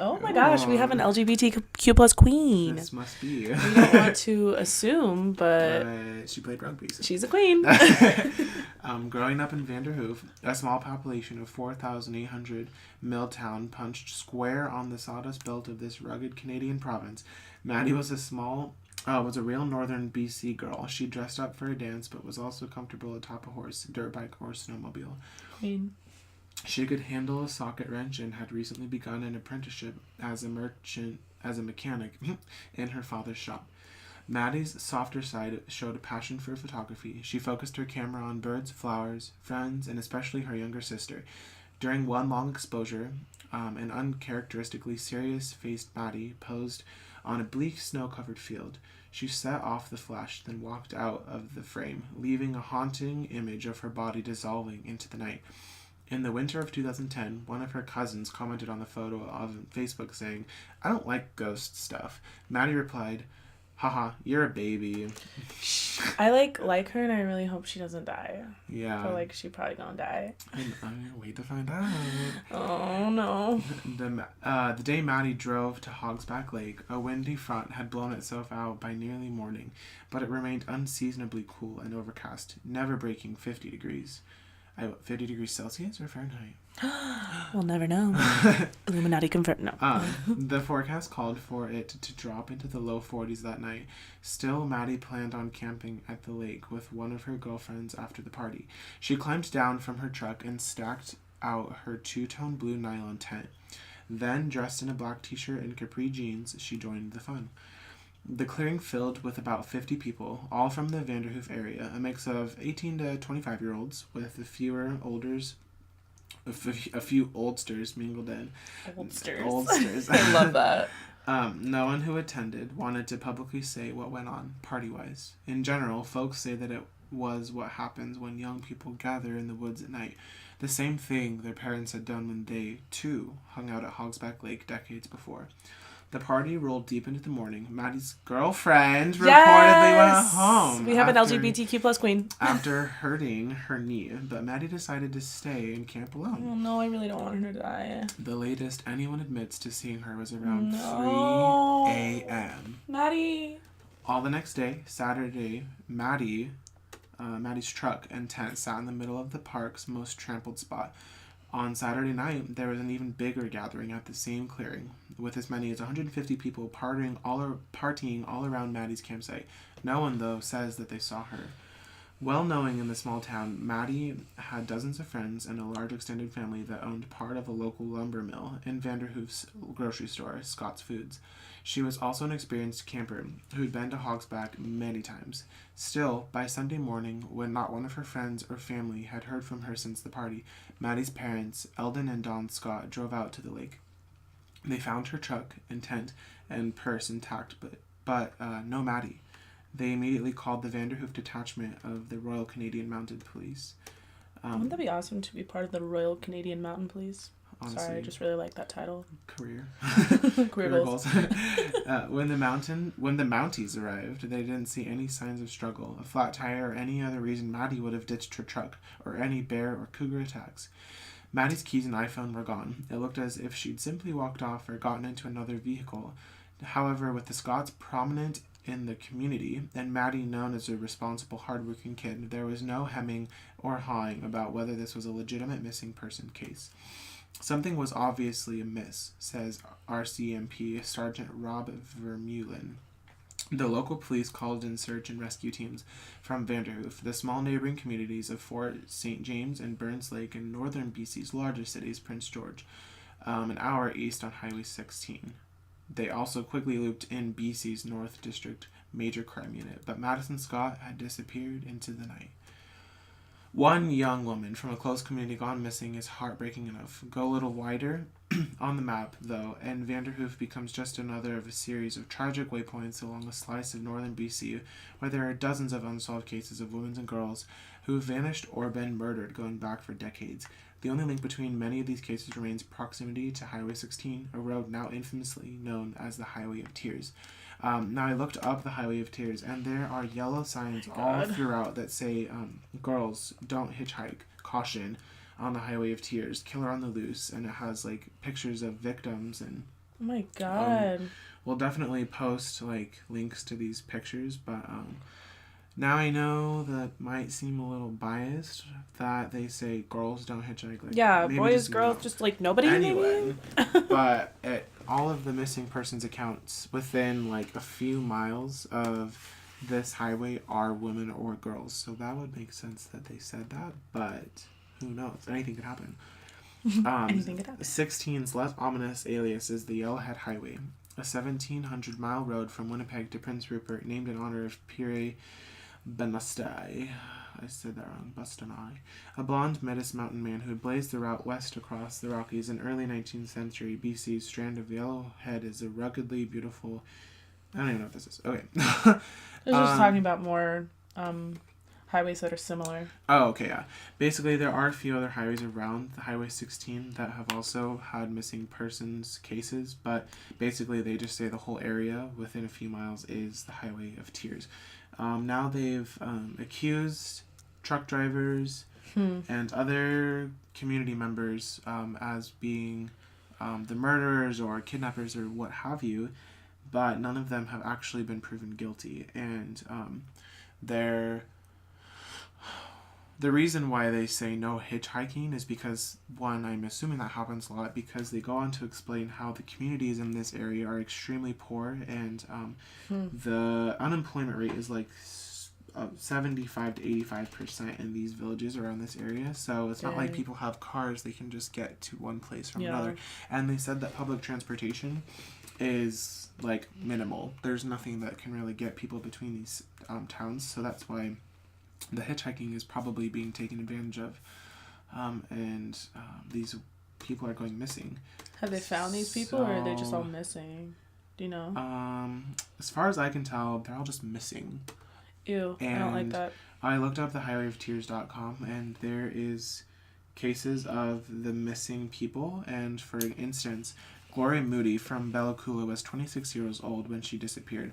Oh my gosh, we have an LGBTQ plus queen. This must be. We don't want to assume, but she played rugby. So. She's a queen. Growing up in Vanderhoof, a small population of 4,800, Milltown punched square on the sawdust belt of this rugged Canadian province. Maddie was a small was a real northern BC girl. She dressed up for a dance, but was also comfortable atop a horse, dirt bike, or snowmobile. Queen. She could handle a socket wrench and had recently begun an apprenticeship as a mechanic in her father's shop. Maddie's softer side showed a passion for photography. She focused her camera on birds, flowers, friends, and especially her younger sister. During one long exposure, an uncharacteristically serious-faced Maddie posed on a bleak, snow-covered field. She set off the flash, then walked out of the frame, leaving a haunting image of her body dissolving into the night. In the winter of 2010, one of her cousins commented on the photo on Facebook saying, "I don't like ghost stuff." Maddie replied, "Haha, you're a baby." I like her, and I really hope she doesn't die. Yeah. I feel like she probably gonna die. I'm gonna wait to find out. Oh no. The day Maddie drove to Hogsback Lake, a windy front had blown itself out by nearly morning, but it remained unseasonably cool and overcast, never breaking 50 degrees. 50 degrees Celsius or Fahrenheit? We'll never know. Illuminati confirmed. No. The forecast called for it to drop into the low 40s that night. Still, Maddie planned on camping at the lake with one of her girlfriends after the party. She climbed down from her truck and stacked out her two-tone blue nylon tent. Then, dressed in a black t-shirt and capri jeans, she joined the fun. The clearing filled with about 50 people, all from the Vanderhoof area, a mix of 18 to 25-year-olds with a few oldsters mingled in. Oldsters. I love that. No one who attended wanted to publicly say what went on, party-wise. In general, folks say that it was what happens when young people gather in the woods at night. The same thing their parents had done when they, too, hung out at Hogsback Lake decades before. The party rolled deep into the morning. Maddie's girlfriend reportedly went home. We have an LGBTQ plus queen. After hurting her knee, but Maddie decided to stay and camp alone. Oh no, I really don't want her to die. The latest anyone admits to seeing her was around 3 a.m. Maddie. All the next day, Saturday, Maddie's truck and tent sat in the middle of the park's most trampled spot. On Saturday night, there was an even bigger gathering at the same clearing, with as many as 150 people partying all around Maddie's campsite. No one, though, says that they saw her. Well knowing in the small town, Maddie had dozens of friends and a large extended family that owned part of a local lumber mill and Vanderhoof's grocery store, Scott's Foods. She was also an experienced camper who'd been to Hogsback many times. Still, by Sunday morning, when not one of her friends or family had heard from her since the party, Maddie's parents, Eldon and Don Scott, drove out to the lake. They found her truck and tent and purse intact, but no Maddie. They immediately called the Vanderhoof detachment of the Royal Canadian Mounted Police. Wouldn't that be awesome to be part of the Royal Canadian Mounted Police? Honestly, sorry, I just really like that title. Career goals. When the Mounties arrived, they didn't see any signs of struggle, a flat tire, or any other reason Maddie would have ditched her truck, or any bear or cougar attacks. Maddie's keys and iPhone were gone. It looked as if she'd simply walked off or gotten into another vehicle. However, with the Scots prominent in the community, and Maddie known as a responsible, hardworking kid, there was no hemming or hawing about whether this was a legitimate missing person case. Something was obviously amiss, says RCMP Sergeant Rob Vermeulen. The local police called in search and rescue teams from Vanderhoof, the small neighboring communities of Fort St. James and Burns Lake, and northern BC's largest cities, Prince George, an hour east on Highway 16. They also quickly looped in BC's North District Major Crime Unit, but Madison Scott had disappeared into the night. One young woman from a close community gone missing is heartbreaking enough. Go a little wider on the map, though, and Vanderhoof becomes just another of a series of tragic waypoints along a slice of northern BC where there are dozens of unsolved cases of women and girls who have vanished or been murdered going back for decades. The only link between many of these cases remains proximity to Highway 16, a road now infamously known as the Highway of Tears. Now, I looked up the Highway of Tears, and there are yellow signs all throughout that say, girls, don't hitchhike, caution, on the Highway of Tears, killer on the loose, and it has, like, pictures of victims and... Oh my god. We'll definitely post, like, links to these pictures, but, Now I know that might seem a little biased that they say girls don't hitchhike. Like, yeah, boys, girls, just like nobody. Anyway, but all of the missing persons accounts within like a few miles of this highway are women or girls. So that would make sense that they said that, but who knows? Anything could happen. Anything could happen. 16's less ominous alias is the Yellowhead Highway, a 1,700-mile road from Winnipeg to Prince Rupert, named in honor of Pierre Benastai. I said that wrong. Bastanai. A blonde Metis mountain man who had blazed the route west across the Rockies in early 19th century. BC's strand of the Yellowhead is a ruggedly beautiful... I don't even know what this is. Okay. I was just talking about more highways that are similar. Oh, okay, yeah. Basically, there are a few other highways around the Highway 16 that have also had missing persons cases, but basically they just say the whole area within a few miles is the Highway of Tears. Now they've accused truck drivers and other community members as being the murderers or kidnappers or what have you, but none of them have actually been proven guilty. And the reason why they say no hitchhiking is because, one, I'm assuming that happens a lot, because they go on to explain how the communities in this area are extremely poor, and the unemployment rate is like 75 to 85% in these villages around this area. So it's not like people have cars, they can just get to one place from another. And they said that public transportation is like minimal. There's nothing that can really get people between these towns, so that's why the hitchhiking is probably being taken advantage of, and these people are going missing. Have they found these people, or are they just all missing? Do you know? As far as I can tell, they're all just missing. Ew, and I don't like that. I looked up the highwayoftears.com, and there is cases of the missing people, and for instance, Gloria Moody from Bella Coola was 26 years old when she disappeared.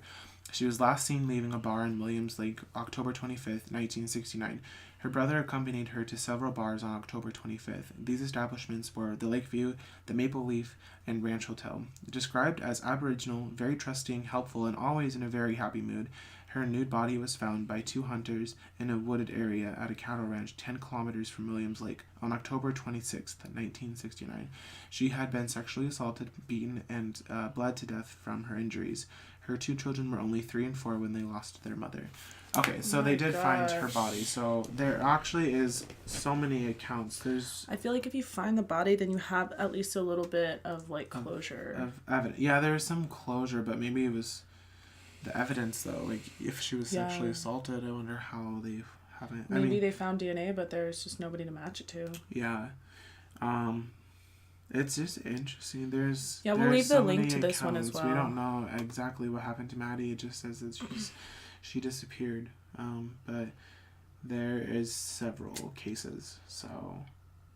She was last seen leaving a bar in Williams Lake October 25th, 1969. Her brother accompanied her to several bars on October 25th. These establishments were the Lakeview, the Maple Leaf, and Ranch Hotel. Described as Aboriginal, very trusting, helpful, and always in a very happy mood, her nude body was found by two hunters in a wooded area at a cattle ranch 10 kilometers from Williams Lake on October 26th, 1969. She had been sexually assaulted, beaten, and bled to death from her injuries. Her two children were only 3 and 4 when they lost their mother. Okay, so they did find her body. So there actually is so many accounts. I feel like if you find the body, then you have at least a little bit of like closure. Of evidence. Yeah, there's some closure, but maybe it was the evidence though. Like if she was sexually assaulted, I wonder how they haven't. Maybe they found DNA, but there's just nobody to match it to. Yeah. It's just interesting. We'll leave the link to this one as well. We don't know exactly what happened to Maddie. It just says that she disappeared. But there is several cases. So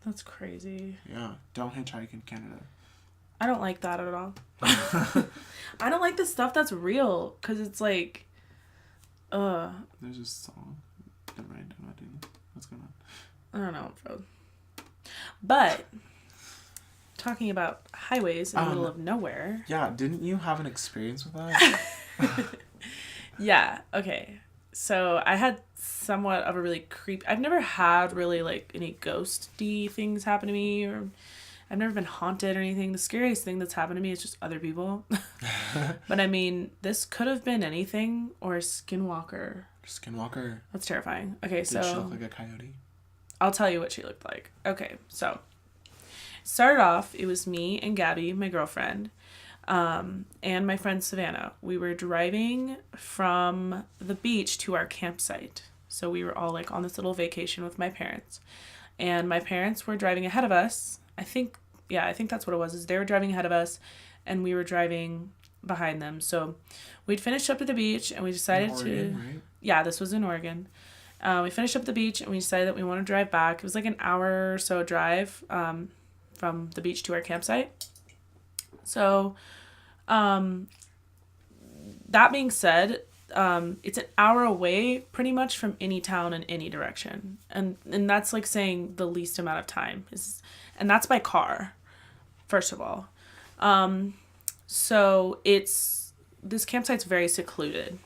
that's crazy. Yeah, don't hitchhike in Canada. I don't like that at all. I don't like the stuff that's real, because it's like, There's a song. Never mind. I'm not doing that. What's going on? I don't know, bro. But talking about highways in the middle of nowhere. Yeah, didn't you have an experience with that? Yeah, okay. So I had somewhat of a really I've never had really like any ghosty things happen to me, or I've never been haunted or anything. The scariest thing that's happened to me is just other people. But I mean, this could have been anything, or a skinwalker. Skinwalker? That's terrifying. Okay, so... Did she look like a coyote? I'll tell you what she looked like. Okay, so... Started off, it was me and Gabby, my girlfriend, and my friend Savannah. We were driving from the beach to our campsite. So we were all like on this little vacation with my parents. And my parents were driving ahead of us. I think that's what it was, is they were driving ahead of us and we were driving behind them. So we'd finished up at the beach and we decided Right? Yeah, this was in Oregon. We finished up at the beach and we decided that we want to drive back. It was like an hour or so drive from the beach to our campsite. So that being said, it's an hour away pretty much from any town in any direction. And that's like saying the least amount of time. And that's by car, first of all. So this campsite's very secluded.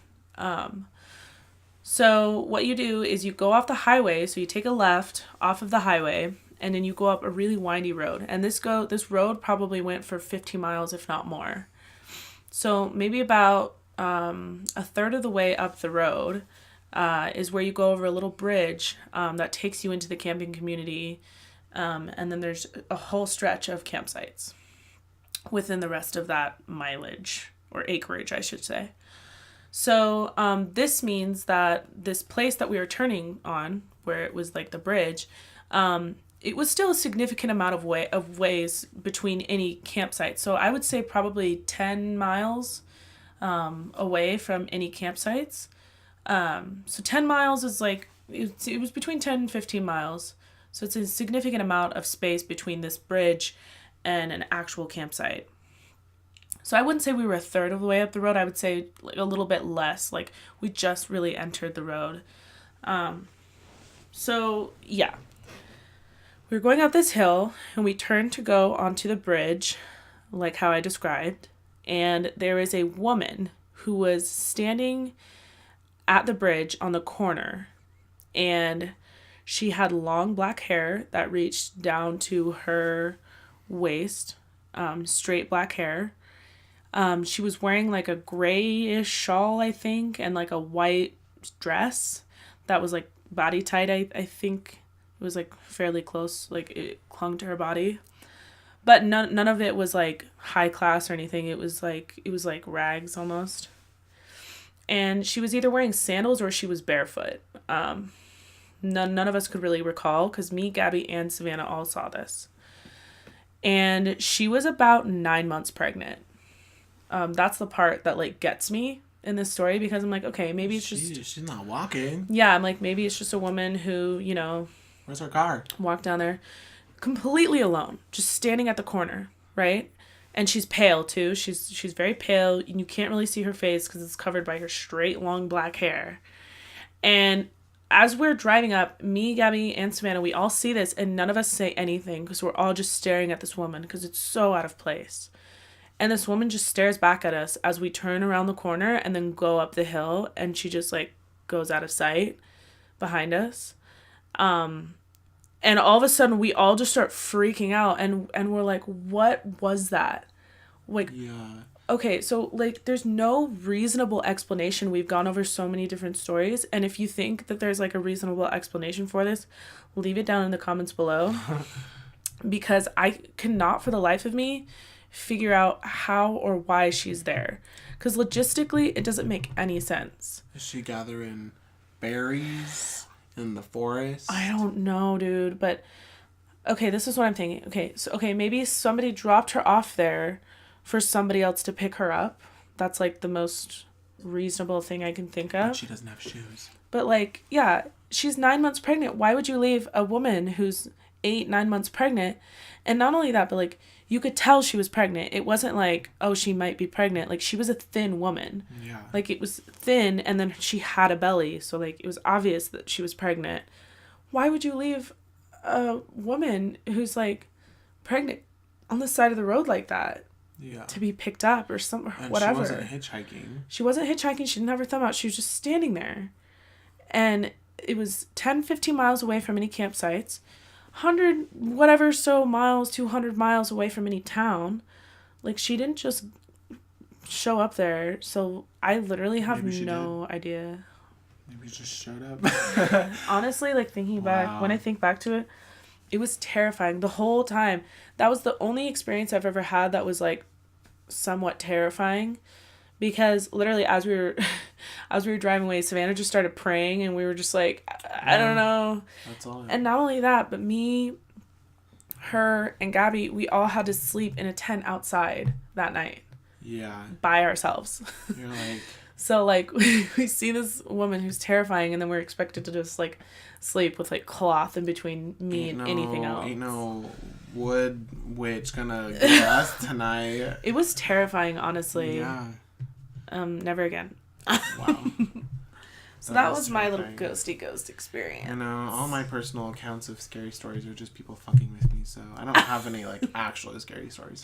So what you do is you go off the highway. So you take a left off of the highway, and then you go up a really windy road. And this road probably went for 50 miles, if not more. So maybe about a third of the way up the road is where you go over a little bridge that takes you into the camping community. And then there's a whole stretch of campsites within the rest of that mileage, or acreage, I should say. So this means that this place that we were turning on, where it was like the bridge, it was still a significant amount of ways between any campsite. So I would say probably 10 miles away from any campsites. So 10 miles is like, it was between 10 and 15 miles. So it's a significant amount of space between this bridge and an actual campsite. So I wouldn't say we were a third of the way up the road. I would say like a little bit less. Like we just really entered the road. So yeah, we were going up this hill and we turned to go onto the bridge, like how I described. And there is a woman who was standing at the bridge on the corner, and she had long black hair that reached down to her waist, straight black hair. She was wearing like a grayish shawl, I think, and like a white dress that was like body tight. I think it was like fairly close, like it clung to her body. But none of it was like high class or anything. It was like rags almost. And she was either wearing sandals or she was barefoot. None of us could really recall because me, Gabby, and Savannah all saw this. And she was about 9 months pregnant. That's the part that like gets me in this story, because I'm like, okay, maybe it's just... She's not walking. Yeah, I'm like, maybe it's just a woman who, you know... Where's her car? Walked down there completely alone, just standing at the corner, right? And she's pale too. She's very pale. You can't really see her face because it's covered by her straight, long black hair. And as we're driving up, me, Gabby, and Savannah, we all see this, and none of us say anything because we're all just staring at this woman because it's so out of place. And this woman just stares back at us as we turn around the corner and then go up the hill, and she just like goes out of sight behind us. And all of a sudden we all just start freaking out, and we're like, what was that? Like, yeah. Okay, so like there's no reasonable explanation. We've gone over so many different stories, and if you think that there's like a reasonable explanation for this, leave it down in the comments below. Because I cannot for the life of me figure out how or why she's there. Because logistically, it doesn't make any sense. Is she gathering berries in the forest? I don't know, dude. But, okay, this is what I'm thinking. Okay, maybe somebody dropped her off there for somebody else to pick her up. That's, like, the most reasonable thing I can think of. But she doesn't have shoes. But, like, yeah, she's 9 months pregnant. Why would you leave a woman who's 8-9 months pregnant? And not only that, but, like, you could tell she was pregnant. It wasn't like, oh, she might be pregnant. Like, she was a thin woman. Yeah. Like, it was thin, and then she had a belly. So, like, it was obvious that she was pregnant. Why would you leave a woman who's, like, pregnant on the side of the road like that? Yeah. To be picked up or something, whatever. She wasn't hitchhiking. She didn't have her thumb out. She was just standing there. And it was 10-15 miles away from any campsites. 100 whatever so miles, 200 miles away from any town. Like, she didn't just show up there. So I literally have no idea. Maybe she just showed up. Honestly, like, thinking back, when I think back to it, it was terrifying the whole time. That was the only experience I've ever had that was like somewhat terrifying. Because literally as we were driving away, Savannah just started praying, and we were just like, I don't know. That's all. And not only that, but me, her, and Gabby, we all had to sleep in a tent outside that night. Yeah. By ourselves. You're like... So, like, we see this woman who's terrifying, and then we're expected to just, like, sleep with, like, cloth in between me and anything else. Ain't no wood witch gonna get us tonight. It was terrifying, honestly. Yeah. Never again. Wow. So that was my little ghosty ghost experience. You know, all my personal accounts of scary stories are just people fucking with me, so I don't have any, like, actual scary stories.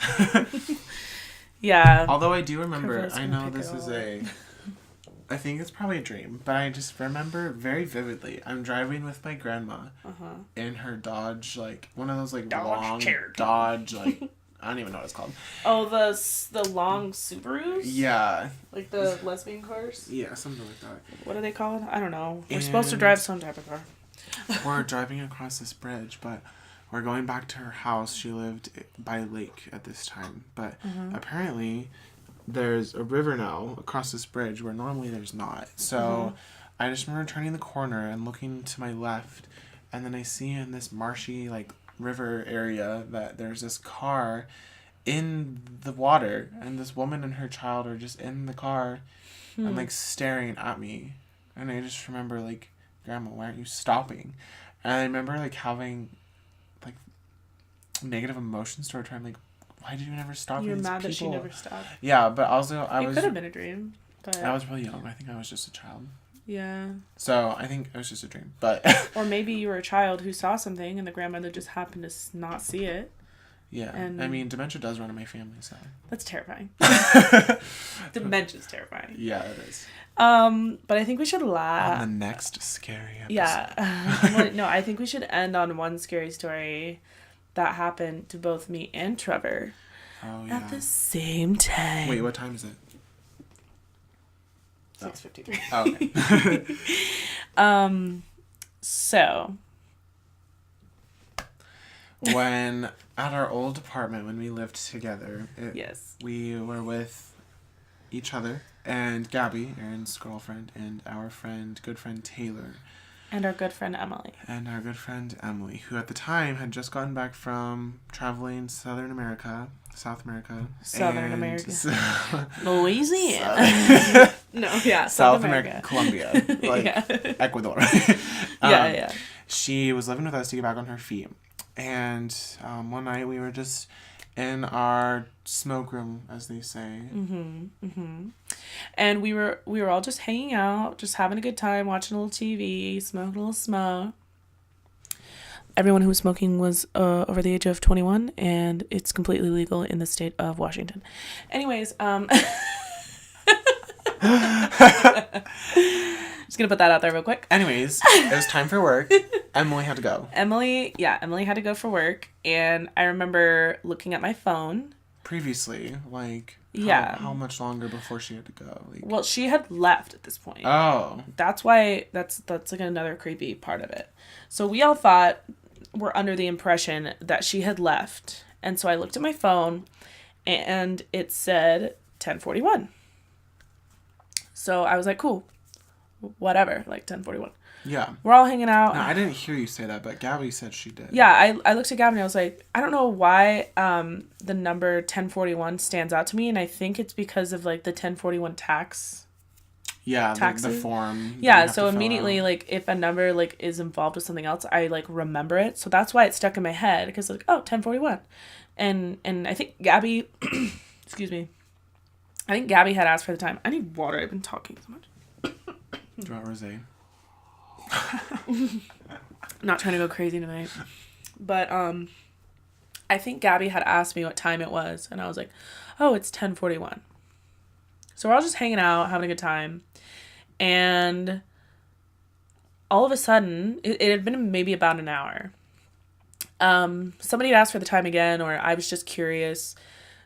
Yeah. Although I do remember, I know this is I think it's probably a dream, but I just remember very vividly. I'm driving with my grandma in her Dodge, like one of those like long Cherokee. Dodge, like I don't even know what it's called. Oh, the long Subarus? Yeah. Like the lesbian cars? Yeah, something like that. What are they called? I don't know. We're supposed to drive some type of car. We're driving across this bridge, but we're going back to her house. She lived by a lake at this time, but apparently there's a river now across this bridge where normally there's not. So I just remember turning the corner and looking to my left, and then I see in this marshy like river area that there's this car in the water, and this woman and her child are just in the car and like staring at me. And I just remember like, Grandma, why aren't you stopping? And I remember like having like negative emotions toward her. I'm like, why did you never stop? You're mad that she never stopped. Yeah, but also It could have been a dream. But I was really young. I think I was just a child. Yeah. So I think it was just a dream, but. Or maybe you were a child who saw something and the grandmother just happened to not see it. Yeah. And I mean, dementia does run in my family, so. That's terrifying. Dementia's terrifying. Yeah, it is. But I think we should laugh. On the next scary episode. Yeah. No, I think we should end on one scary story that happened to both me and Trevor. Oh, yeah. At the same time. Wait, what time is it? 6:53. Oh, okay. So. When at our old apartment, when we lived together, Yes. we were with each other and Gabby, Aaron's girlfriend, and our good friend Taylor. And our good friend Emily. Who at the time had just gotten back from traveling South America. Louisiana. No, yeah. South America. Colombia. Like Ecuador. Yeah. She was living with us to get back on her feet. And one night we were just in our smoke room, as they say. And we were all just hanging out, just having a good time, watching a little TV, smoking a little smoke. Everyone who was smoking was over the age of 21, and it's completely legal in the state of Washington. Anyways, just gonna put that out there real quick. Anyways, it was time for work. Emily had to go. Emily had to go for work, and I remember looking at my phone. Previously, like, how much longer before she had to go? Like, well, she had left at this point. Oh. That's why, that's like another creepy part of it. So we all thought, we're under the impression that she had left. And so I looked at my phone, and it said 10:41. So I was like, cool, whatever, like 10:41. Yeah. We're all hanging out. No, I didn't hear you say that, but Gabby said she did. Yeah, I looked at Gabby and I was like, I don't know why the number 1041 stands out to me, and I think it's because of like the 1041 tax. Yeah, the form. Yeah, so immediately like if a number like is involved with something else, I like remember it. So that's why it stuck in my head, because like, oh, 1041. And I think Gabby excuse me. I think Gabby had asked for the time. I need water. I've been talking so much. Do you want rosé? Not trying to go crazy tonight. But I think Gabby had asked me what time it was, and I was like, oh, it's 10:41. So we're all just hanging out, having a good time. And all of a sudden, it had been maybe about an hour. Somebody had asked for the time again, or I was just curious.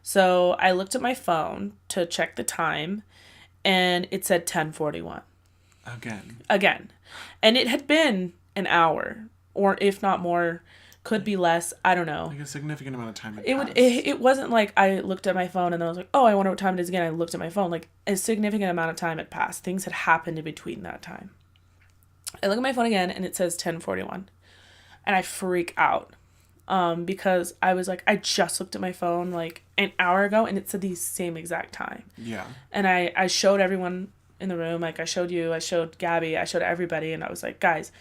So I looked at my phone to check the time, and it said 10:41. Again. And it had been an hour, or if not more, could be less. I don't know. Like a significant amount of time had passed. It wasn't like I looked at my phone and then I was like, oh, I wonder what time it is again. I looked at my phone. Like, a significant amount of time had passed. Things had happened in between that time. I look at my phone again and it says 10:41. And I freak out. Because I was like, I just looked at my phone like an hour ago and it said the same exact time. Yeah. And I showed everyone in the room, like I showed you, I showed Gabby, I showed everybody, and I was like, guys,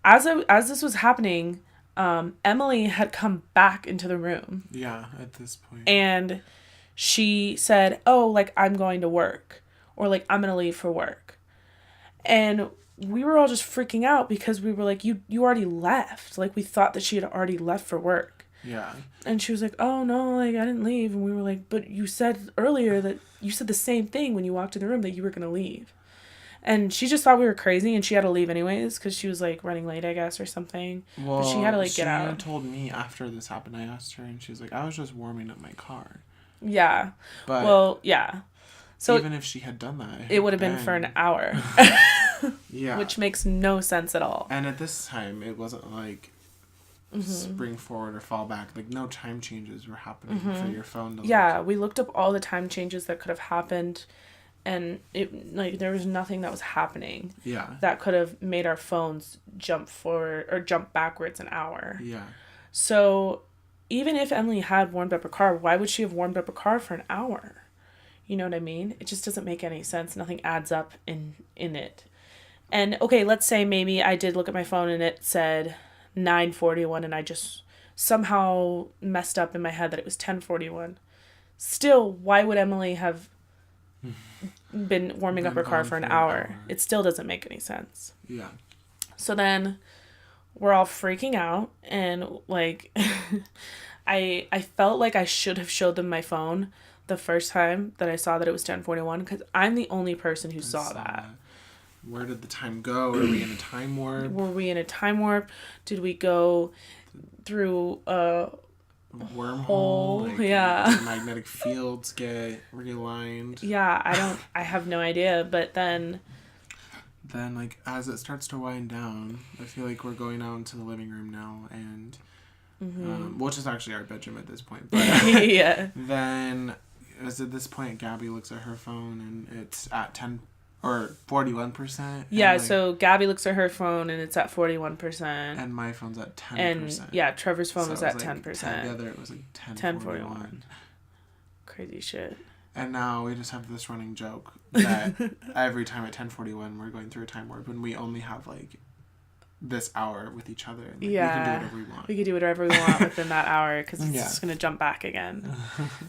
as this was happening, Emily had come back into the room. Yeah, at this point. And she said, oh, like, I'm going to work, or like, I'm gonna leave for work. And we were all just freaking out because we were like, you already left. Like, we thought that she had already left for work. Yeah. And she was like, oh, no, like, I didn't leave. And we were like, but you said earlier that you said the same thing when you walked in the room, that you were going to leave. And she just thought we were crazy, and she had to leave anyways because she was, like, running late, I guess, or something. Well, but she had to, like, get out. She told me after this happened, I asked her, and she was like, I was just warming up my car. Yeah. But well, yeah. So even if she had done that, it would have been for an hour. Yeah. Which makes no sense at all. And at this time, it wasn't like spring forward or fall back. Like, no time changes were happening for your phone. Yeah, we looked up all the time changes that could have happened, and there was nothing that was happening. Yeah. That could have made our phones jump forward or jump backwards an hour. Yeah. So, even if Emily had warmed up her car, why would she have warmed up her car for an hour? You know what I mean? It just doesn't make any sense. Nothing adds up in it. And, okay, let's say maybe I did look at my phone and it said 9:41 and I just somehow messed up in my head that it was 10:41. Still, why would Emily have been warming up her car for an hour? It still doesn't make any sense. Yeah. So then we're all freaking out, and, like, I felt like I should have showed them my phone the first time that I saw that it was 10:41, because I'm the only person who saw that. Where did the time go? Were we in a time warp? Were we in a time warp? Did we go through a wormhole? Like, yeah. Did the magnetic fields get realigned? Yeah, I have no idea. But then, like, as it starts to wind down, I feel like we're going out into the living room now, and which is actually our bedroom at this point. But yeah. Then, as at this point, Gabby looks at her phone and it's at 10 or 41%. Yeah, like, so Gabby looks at her phone and it's at 41%. And my phone's at 10%. And yeah, Trevor's phone was at 10%. Together it was like 10:41. Crazy shit. And now we just have this running joke that every time at 10:41 we're going through a time warp, when we only have like this hour with each other. And, like, we can do whatever we want. We can do whatever we want within that hour, because it's just going to jump back again.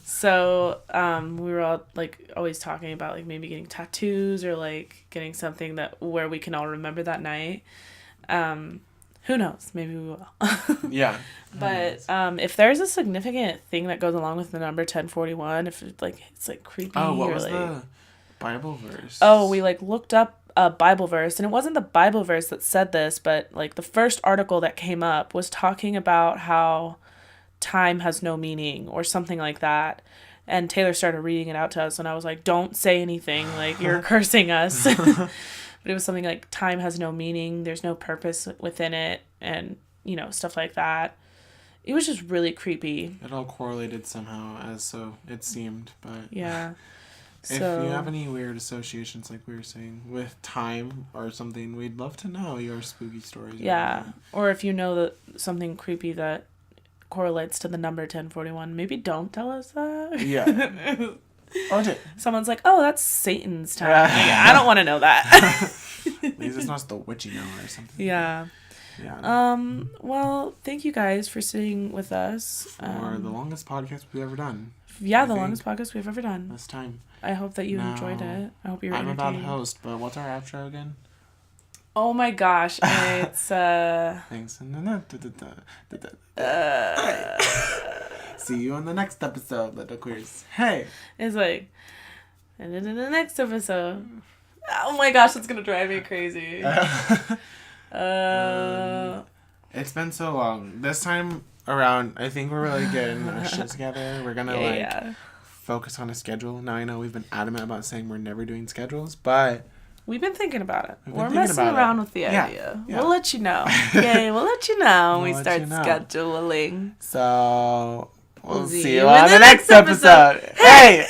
So we were all, like, always talking about, like, maybe getting tattoos or, like, getting something where we can all remember that night. Who knows? Maybe we will. Yeah. But if there's a significant thing that goes along with the number 1041, if it's like creepy. Oh, what or, was like, the Bible verse? Oh, we, like, looked up a Bible verse, and it wasn't the Bible verse that said this, but, like, the first article that came up was talking about how time has no meaning or something like that. And Taylor started reading it out to us, and I was like, don't say anything, like, you're cursing us. But it was something like, time has no meaning, there's no purpose within it, and, you know, stuff like that. It was just really creepy. It all correlated somehow, as so it seemed, but yeah. If you have any weird associations, like we were saying, with time or something, we'd love to know your spooky stories. Yeah, or if you know that something creepy that correlates to the number 1041, maybe don't tell us that. Yeah. Or someone's like, oh, that's Satan's time. Like, I don't want to know that. At least it's not the witching hour or something. Yeah. Yeah. Well, thank you guys for sitting with us. For the longest podcast we've ever done. Yeah, the longest podcast we've ever done. This time. I hope that you enjoyed it. I hope you were entertained. I'm a bad host, but what's our outro again? Oh my gosh, it's Thanks. See you on the next episode, little queers. Hey. It's like, and then in the next episode. Oh my gosh, it's gonna drive me crazy. It's been so long. This time around, I think we're really getting our shit together. We're gonna focus on a schedule. Now I know we've been adamant about saying we're never doing schedules, but we've been thinking about it. We're messing around with the idea. Yeah. We'll let you know. Okay, we'll let you know when we start scheduling. So we'll see you on the next episode. Hey!